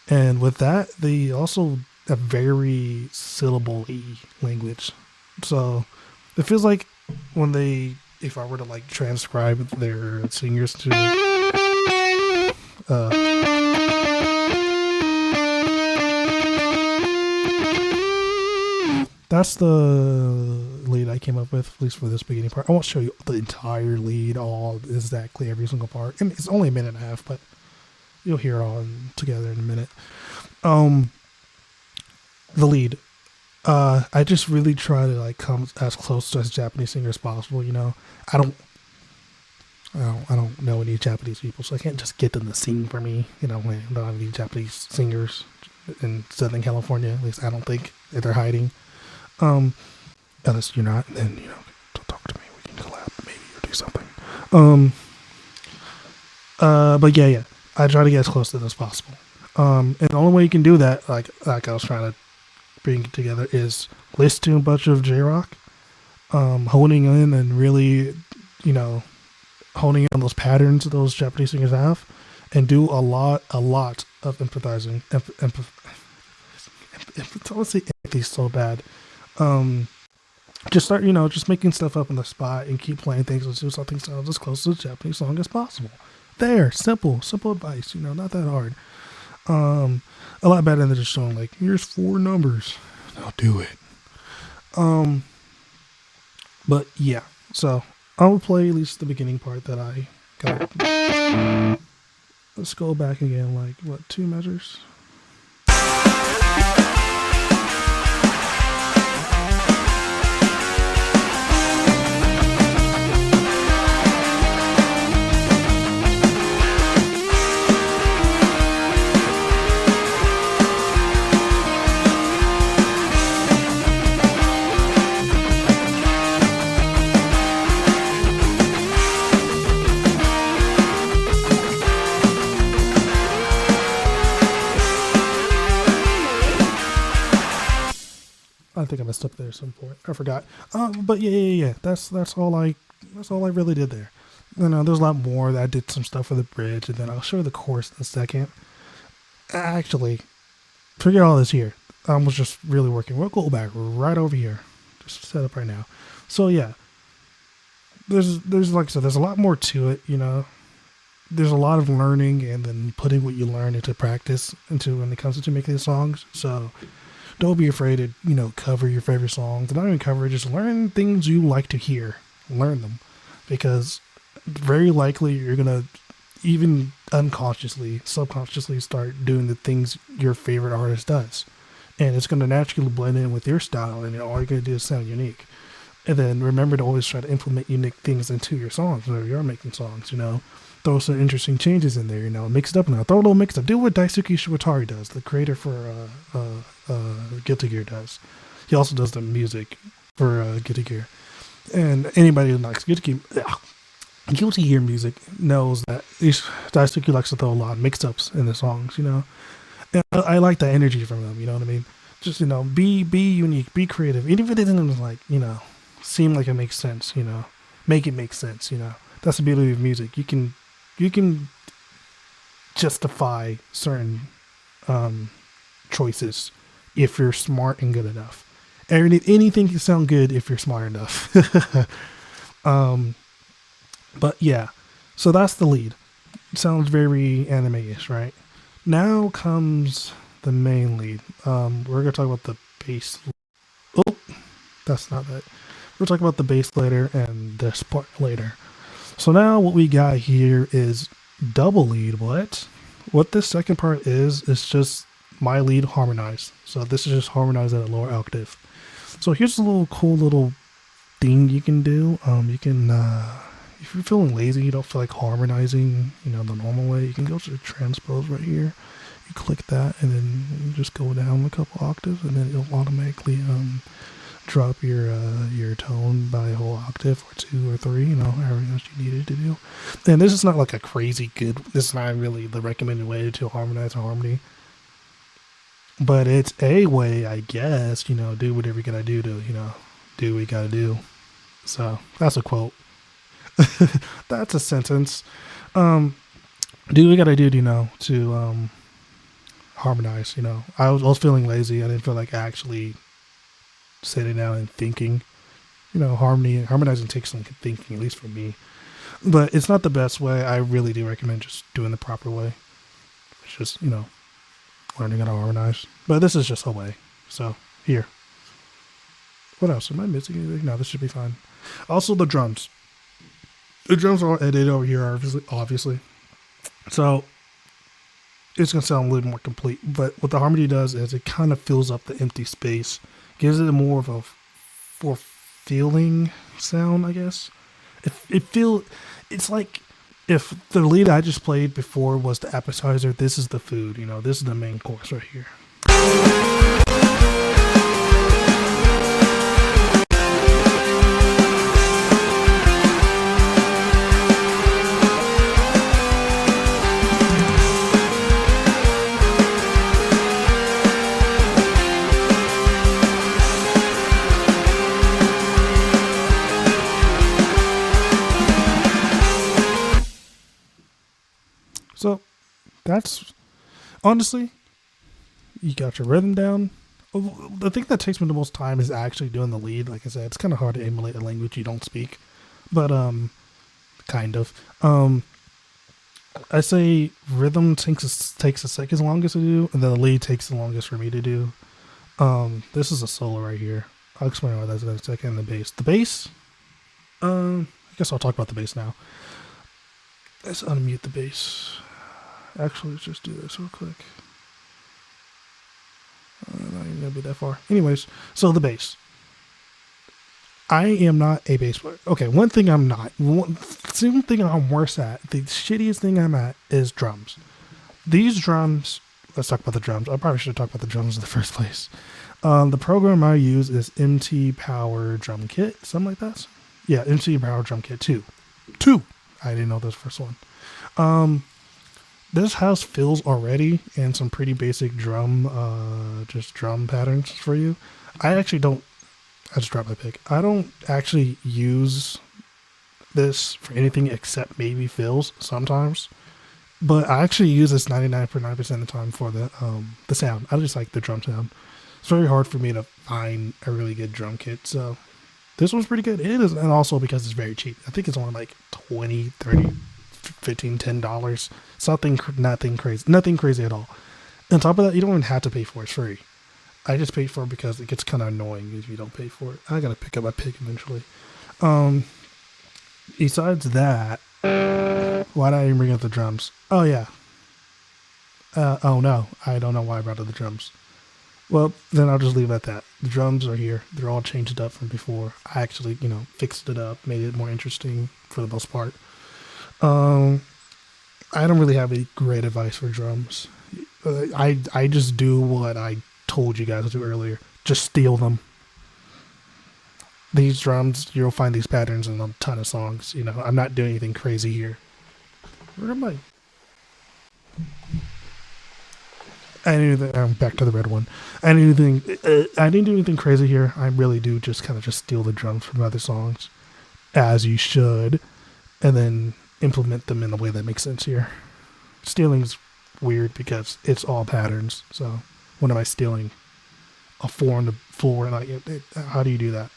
and with that, they also a very syllable e language. So it feels like if I were to like transcribe their singers to that's the lead I came up with, at least for this beginning part. I won't show you the entire lead, all exactly every single part. And it's only a minute and a half, but you'll hear it all together in a minute. The lead. I just really try to like come as close to as Japanese singer as possible. I don't know any Japanese people, so I can't just get them to sing for me. When I don't have any Japanese singers in Southern California. At least I don't think that they're hiding. Unless you're not, then don't talk to me. We can collab maybe or do something. But yeah, I try to get as close to it as possible. And the only way you can do that, like I was trying to bring it together, is listen to a bunch of J-Rock, honing in and really, honing in on those patterns that those Japanese singers have, and do a lot of empathizing. I would say empathy so bad. Just start, just making stuff up on the spot and keep playing things until something sounds as close to a Japanese song as possible. There, simple advice, not that hard. A lot better than just showing like, here's 4 numbers. Now do it. But yeah, so I will play at least the beginning part that I got. Let's go back again, like 2 measures. I think I messed up there at some point. I forgot. But yeah. That's all I really did there. There's a lot more. That I did some stuff for the bridge, and then I'll show you the chorus in a second. Actually, forget all this here. I was just really working. We'll go back right over here. Just set up right now. So yeah, there's like I said, there's a lot more to it. There's a lot of learning and then putting what you learn into practice when it comes to making these songs. So don't be afraid to, cover your favorite songs. Not even cover, just learn things you like to hear. Learn them. Because very likely you're going to, even unconsciously, subconsciously start doing the things your favorite artist does. And it's going to naturally blend in with your style, and all you're going to do is sound unique. And then remember to always try to implement unique things into your songs whenever you're making songs, Throw some interesting changes in there, mix it up now. Throw a little mix up. Do what Daisuke Shibutari does, the creator for Guilty Gear does. He also does the music for Guilty Gear. And anybody who likes Guilty Gear music knows that Daisuke likes to throw a lot of mix-ups in the songs, And I like that energy from them, you know what I mean? Just, be unique, be creative. Even if it doesn't, like, seem like it makes sense, make it make sense, That's the beauty of music. You can justify certain choices if you're smart and good enough. Anything can sound good if you're smart enough. But yeah, so that's the lead. It sounds very anime-ish, right? Now comes the main lead. We're gonna talk about the bass. Oh, that's not it. We'll talk about the bass later and this part later. So now what we got here is double lead. What this second part is just my lead harmonized. So this is just harmonized at a lower octave. So here's a cool little thing you can do. You can, if you're feeling lazy, you don't feel like harmonizing, the normal way, you can go to the transpose right here. You click that, and then you just go down a couple octaves, and then it'll automatically drop your tone by a whole octave or two or three, however much you need it to do. And this is not like a crazy good. This is not really the recommended way to harmonize a harmony. But it's a way, I guess, do whatever you gotta do to, do what you gotta do. So that's a quote. That's a sentence. Do what you gotta do, to harmonize. I was feeling lazy. I didn't feel like actually sitting down and thinking. Harmonizing takes some thinking, at least for me. But it's not the best way. I really do recommend just doing the proper way. It's just, learning how to harmonize. But this is just a way. So, here. What else? Am I missing anything? No, this should be fine. Also, the drums. The drums are all edited over here, obviously. So, it's going to sound a little more complete. But what the harmony does is it kind of fills up the empty space. Gives it more of a feeling sound, I guess. It's like if the lead I just played before was the appetizer, this is the food, this is the main course right here. So that's honestly, you got your rhythm down. The thing that takes me the most time is actually doing the lead. Like I said, it's kind of hard to emulate a language you don't speak, but kind of. I say rhythm takes a second longest to do, and then the lead takes the longest for me to do. This is a solo right here. I'll explain why that's in a second. The bass. I guess I'll talk about the bass now. Let's unmute the bass. Actually, let's just do this real quick. Not even gonna be that far. Anyways, so the bass. I am not a bass player. Okay, one thing I'm not. One thing I'm worse at. The shittiest thing I'm at is drums. These drums. Let's talk about the drums. I probably should have talked about the drums in the first place. The program I use is MT Power Drum Kit, something like that. Yeah, MT Power Drum Kit 2. I didn't know this first one. This has fills already and some pretty basic drum patterns for you. I just dropped my pick. I don't actually use this for anything except maybe fills sometimes. But I actually use this 99.9% of the time for the sound. I just like the drum sound. It's very hard for me to find a really good drum kit, so this one's pretty good. It is, and also because it's very cheap. I think it's only like $20, $30, $15, $10. Nothing crazy at all. On top of that, you don't even have to pay for it. It's free. I just paid for it because it gets kind of annoying if you don't pay for it. I gotta pick up my pick eventually. Besides that, why did I even bring up the drums? Oh yeah. Oh no, I don't know why I brought up the drums. Well, then I'll just leave it at that. The drums are here. They're all changed up from before. I actually, fixed it up, made it more interesting for the most part. I don't really have any great advice for drums. I just do what I told you guys to do earlier. Just steal them. These drums, you'll find these patterns in a ton of songs. I'm not doing anything crazy here. Where am I? Back to the red one. I didn't do anything crazy here. I really do just kind of just steal the drums from other songs, as you should, and then implement them in a way that makes sense here. Stealing's weird because it's all patterns. So when am I stealing a 4 on the floor? Like, how do you do that?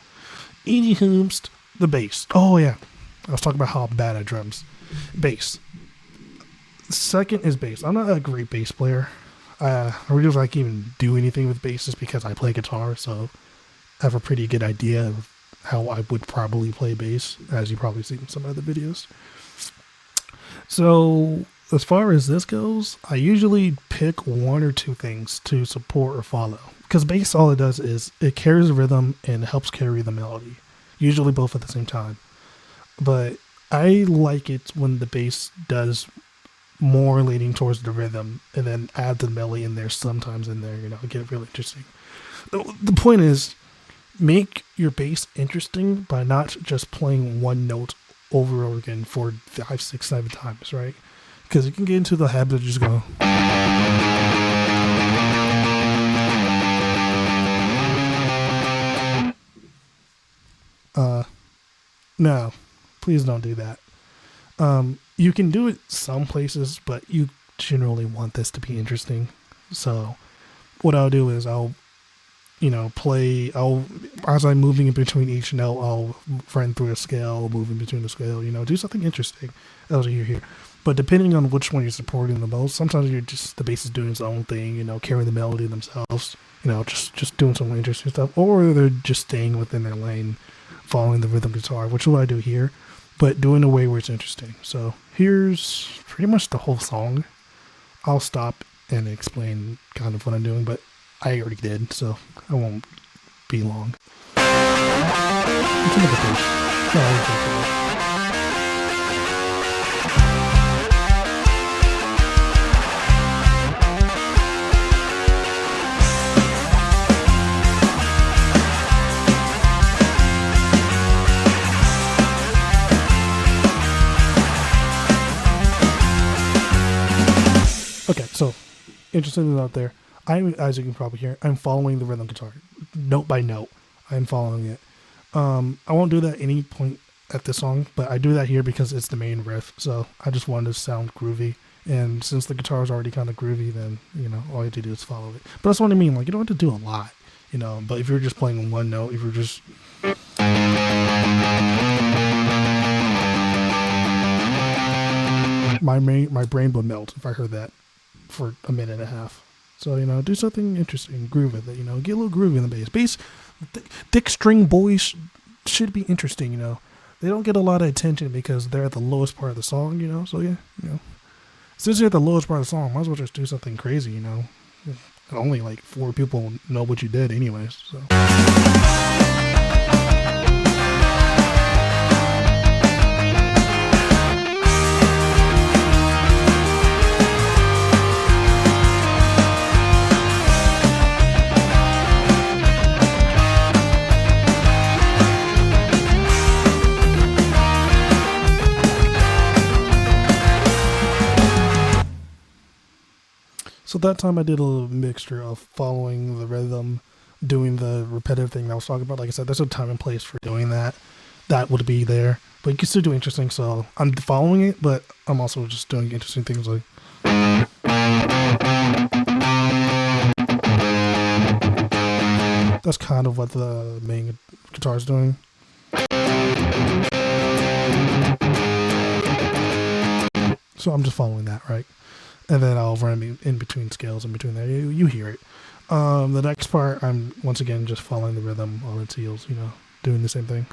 Edie Hoomst, the bass. Oh yeah, I was talking about how bad at drums. Bass. Second is bass. I'm not a great bass player. I really don't like even do anything with bass just because I play guitar, so I have a pretty good idea of how I would probably play bass, as you probably seen in some other videos. So as far as this goes, I usually pick 1 or 2 things to support or follow. Because bass, all it does is it carries the rhythm and helps carry the melody. Usually both at the same time. But I like it when the bass does more leaning towards the rhythm and then add the melody in there sometimes in there, get it really interesting. The point is, make your bass interesting by not just playing one note over and over again for 5, 6, 7 times, right? Because you can get into the habit of just go. No, please don't do that. You can do it some places, but you generally want this to be interesting. So what I'll do is I'll as I'm moving in between each note, I'll run through a scale, move in between the scale, do something interesting as you hear. But depending on which one you're supporting the most, sometimes the bass is doing its own thing, carrying the melody themselves, just doing some interesting stuff, or they're just staying within their lane, following the rhythm guitar, which is what I do here, but doing a way where it's interesting. So here's pretty much the whole song. I'll stop and explain kind of what I'm doing, but I already did, so I won't be long. It's another page. Okay, so interesting thing out there. As you can probably hear, I'm following the rhythm guitar, note by note. I'm following it. I won't do that at any point at the song, but I do that here because it's the main riff. So I just wanted to sound groovy, and since the guitar is already kind of groovy, then all you have to do is follow it. But that's what I mean. Like, you don't have to do a lot, But if you're just playing one note, if you're just my brain would melt if I heard that for a minute and a half. So, do something interesting, groove with it, get a little groovy in the bass. Bass, thick string boys should be interesting, They don't get a lot of attention because they're at the lowest part of the song, So, yeah, since you're at the lowest part of the song, might as well just do something crazy, Only like 4 people know what you did anyways, so. So that time I did a little mixture of following the rhythm, doing the repetitive thing that I was talking about. Like I said, there's a time and place for doing that. That would be there. But you can still do interesting, so I'm following it, but I'm also just doing interesting things like... That's kind of what the main guitar is doing. So I'm just following that, right? And then I'll run in between scales in between there. You hear it. The next part, I'm once again just following the rhythm on its heels, doing the same thing.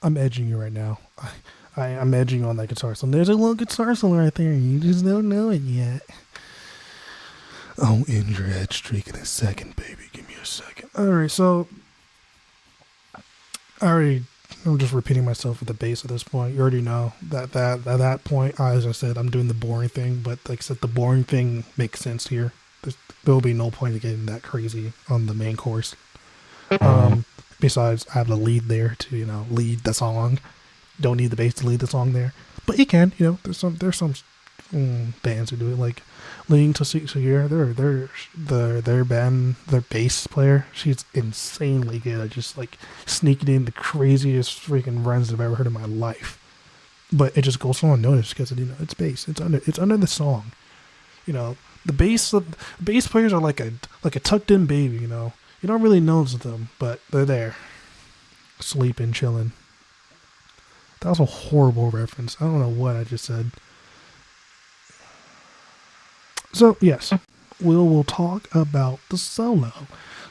I'm edging you right now. I'm edging you on that guitar solo. There's a little guitar solo right there. You just don't know it yet. I'll end your edge streak in a second, baby. Give me a second. Alright, so I'm just repeating myself with the bass at this point. You already know that at that point, as I said, I'm doing the boring thing, but like I said, the boring thing makes sense here. There'll be no point in getting that crazy on the main course. Besides, I have the lead there to, lead the song. Don't need the bass to lead the song there, but you can. There's some bands who do it, like Leading to Secure. Their band, their bass player, she's insanely good at just like sneaking in the craziest freaking runs I've ever heard in my life. But it just goes unnoticed because it's bass. It's under the song. The bass players are like a tucked in baby. You don't really notice them, but they're there, sleeping, chilling. That was a horrible reference. I don't know what I just said. So, yes, we'll talk about the solo.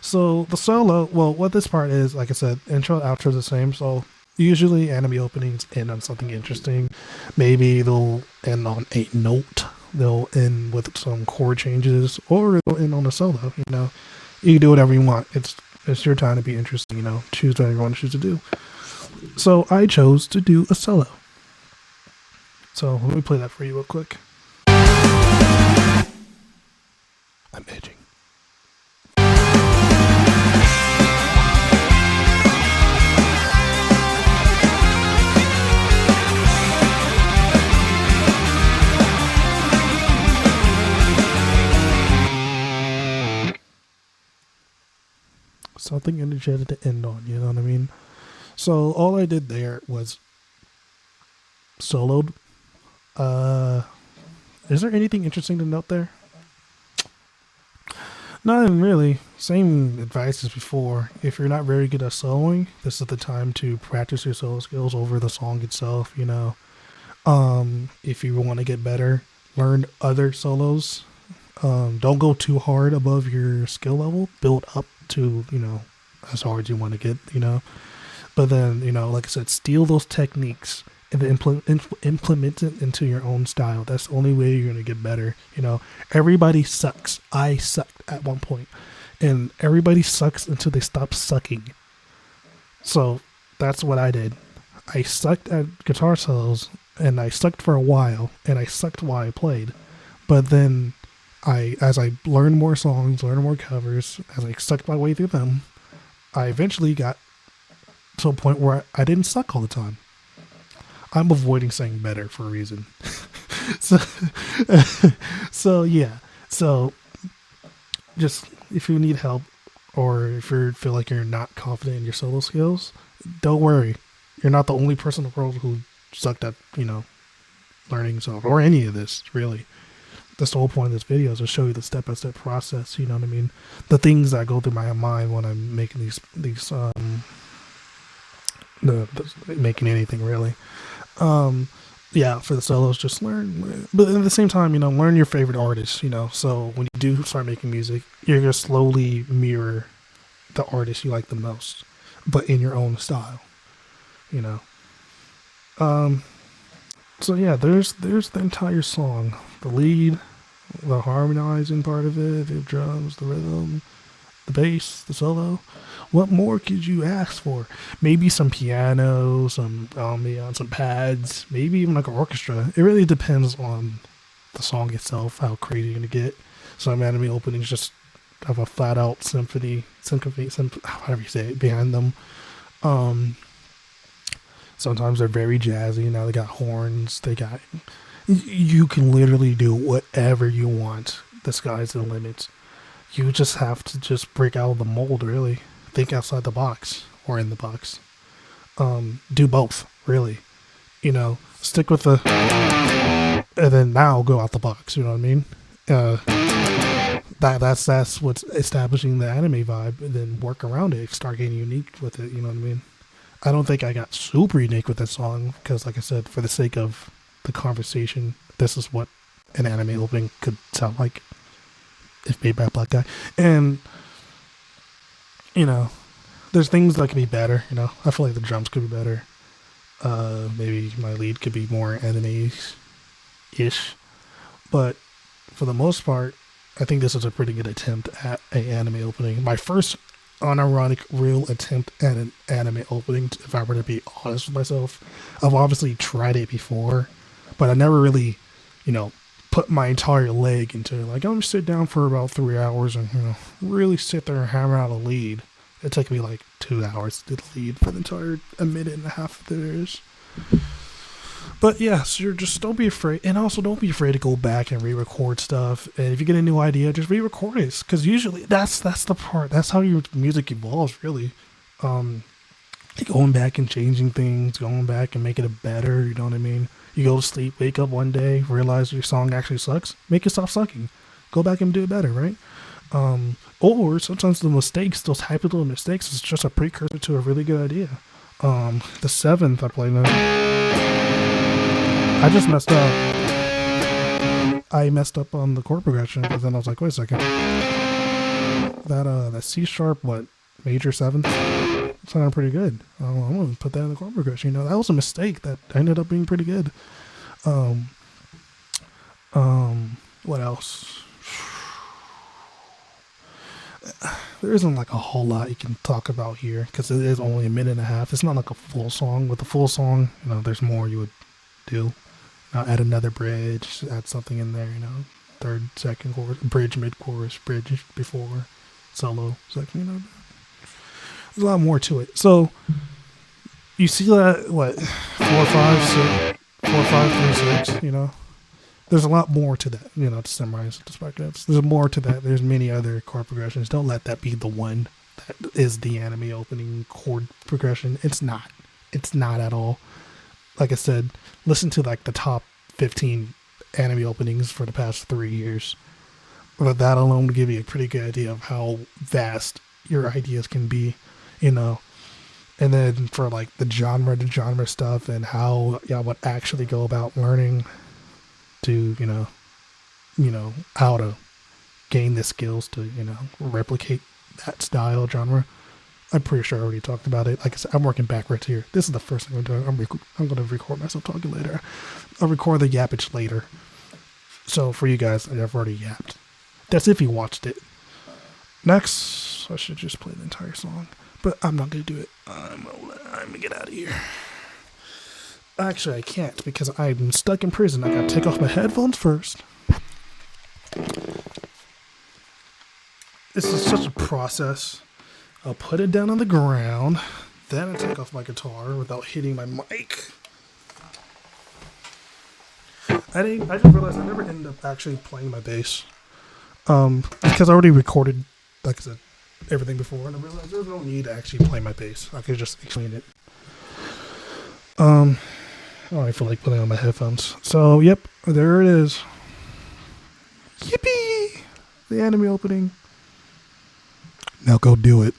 So, the solo, well, what this part is, like I said, intro, outro the same. So, usually anime openings end on something interesting. Maybe they'll end on a note. They'll end with some chord changes, or they'll end on a solo. You can do whatever you want. It's your time to be interesting. Choose whatever you want to choose to do. So I chose to do a solo. So let me play that for you real quick. I'm edging. Something energetic to end on, you know what I mean? So all I did there was soloed. Is there anything interesting to note there? Nothing really. Same advice as before. If you're not very good at soloing, this is the time to practice your solo skills over the song itself, If you want to get better, learn other solos. Don't go too hard above your skill level. Build up to, as hard as you want to get, But then, like I said, steal those techniques and then implement it into your own style. That's the only way you're going to get better. Everybody sucks. I sucked at one point. And everybody sucks until they stop sucking. So that's what I did. I sucked at guitar solos, and I sucked for a while, and I sucked while I played. But then as I learned more songs, learned more covers, as I sucked my way through them, I eventually got to a point where I didn't suck all the time. I'm avoiding saying better for a reason. So yeah. So just if you need help, or if you feel like you're not confident in your solo skills, don't worry. You're not the only person in the world who sucked at, learning stuff or any of this, really. That's the whole point of this video, is to show you the step-by-step process, you know what I mean? The things that go through my mind when I'm making making anything, really. Yeah, for the solos, just learn. But at the same time, learn your favorite artists, So when you do start making music, you're going to slowly mirror the artist you like the most, but in your own style, So yeah, there's the entire song. The lead, the harmonizing part of it, the drums, the rhythm, the bass, the solo. What more could you ask for? Maybe some piano, some ambiance, some pads, maybe even like an orchestra. It really depends on the song itself, how crazy you're gonna get. Some anime openings just have a flat out symphony, however you say it, behind them. Sometimes they're very jazzy. Now they got horns. You can literally do whatever you want. The sky's the limit. You just have to just break out of the mold, really. Think outside the box, or in the box. Do both, really. Stick with the, and then now go out the box. You know what I mean? That's what's establishing the anime vibe, and then work around it. Start getting unique with it. You know what I mean? I don't think I got super unique with this song because, like I said, for the sake of the conversation, this is what an anime opening could sound like if made by a black guy. And, there's things that could be better, I feel like the drums could be better. Maybe my lead could be more anime-ish. But for the most part, I think this is a pretty good attempt at an anime opening. My first unironic real attempt at an anime opening, if I were to be honest with myself. I've obviously tried it before, but I never really, put my entire leg into it. Like, I'm gonna sit down for about 3 hours and, really sit there and hammer out a lead. It took me like 2 hours to lead for the entire a minute and a half that there is. But yeah, so you're just don't be afraid, and also don't be afraid to go back and re-record stuff. And if you get a new idea, just re-record it, because usually that's the part. That's how your music evolves, really. Going back and changing things, going back and making it better. You know what I mean? You go to sleep, wake up one day, realize your song actually sucks. Make it stop sucking. Go back and do it better, right? Or sometimes the mistakes, those happy little mistakes, is just a precursor to a really good idea. The seventh I played I just messed up. I messed up on the chord progression, but then I was like, wait a second. That C sharp, major seventh, sounded pretty good. I'm gonna put that in the chord progression. That was a mistake that ended up being pretty good. What else? There isn't like a whole lot you can talk about here because it is only a minute and a half. It's not like a full song. With a full song, there's more you would do. Add another bridge, add something in there, third, second chorus, bridge, mid chorus, bridge before, solo section, There's a lot more to it. So you see that 4, 5, 3, 6, There's a lot more to that, to summarize the spectrums. There's more to that. There's many other chord progressions. Don't let that be the one that is the anime opening chord progression. It's not. It's not at all. Like I said, listen to like the top 15 anime openings for the past 3 years. But that alone will give you a pretty good idea of how vast your ideas can be, And then for like the genre to genre stuff and how y'all would actually go about learning to, how to gain the skills to, replicate that style genre. I'm pretty sure I already talked about it. Like I said, I'm working backwards here. This is the first thing I'm doing. I'm going to record myself talking later. I'll record the yappage later. So for you guys, I've already yapped. That's if you watched it. Next, I should just play the entire song. But I'm not going to do it. I'm going to get out of here. Actually, I can't because I'm stuck in prison. I got to take off my headphones first. This is such a process. I'll put it down on the ground, then I take off my guitar without hitting my mic. I just realized I never ended up actually playing my bass. Because I already recorded, like I said, everything before, and I realized there's no need to actually play my bass. I could just explain it. I don't feel like putting on my headphones. So, yep, there it is. Yippee! The anime opening. Now go do it.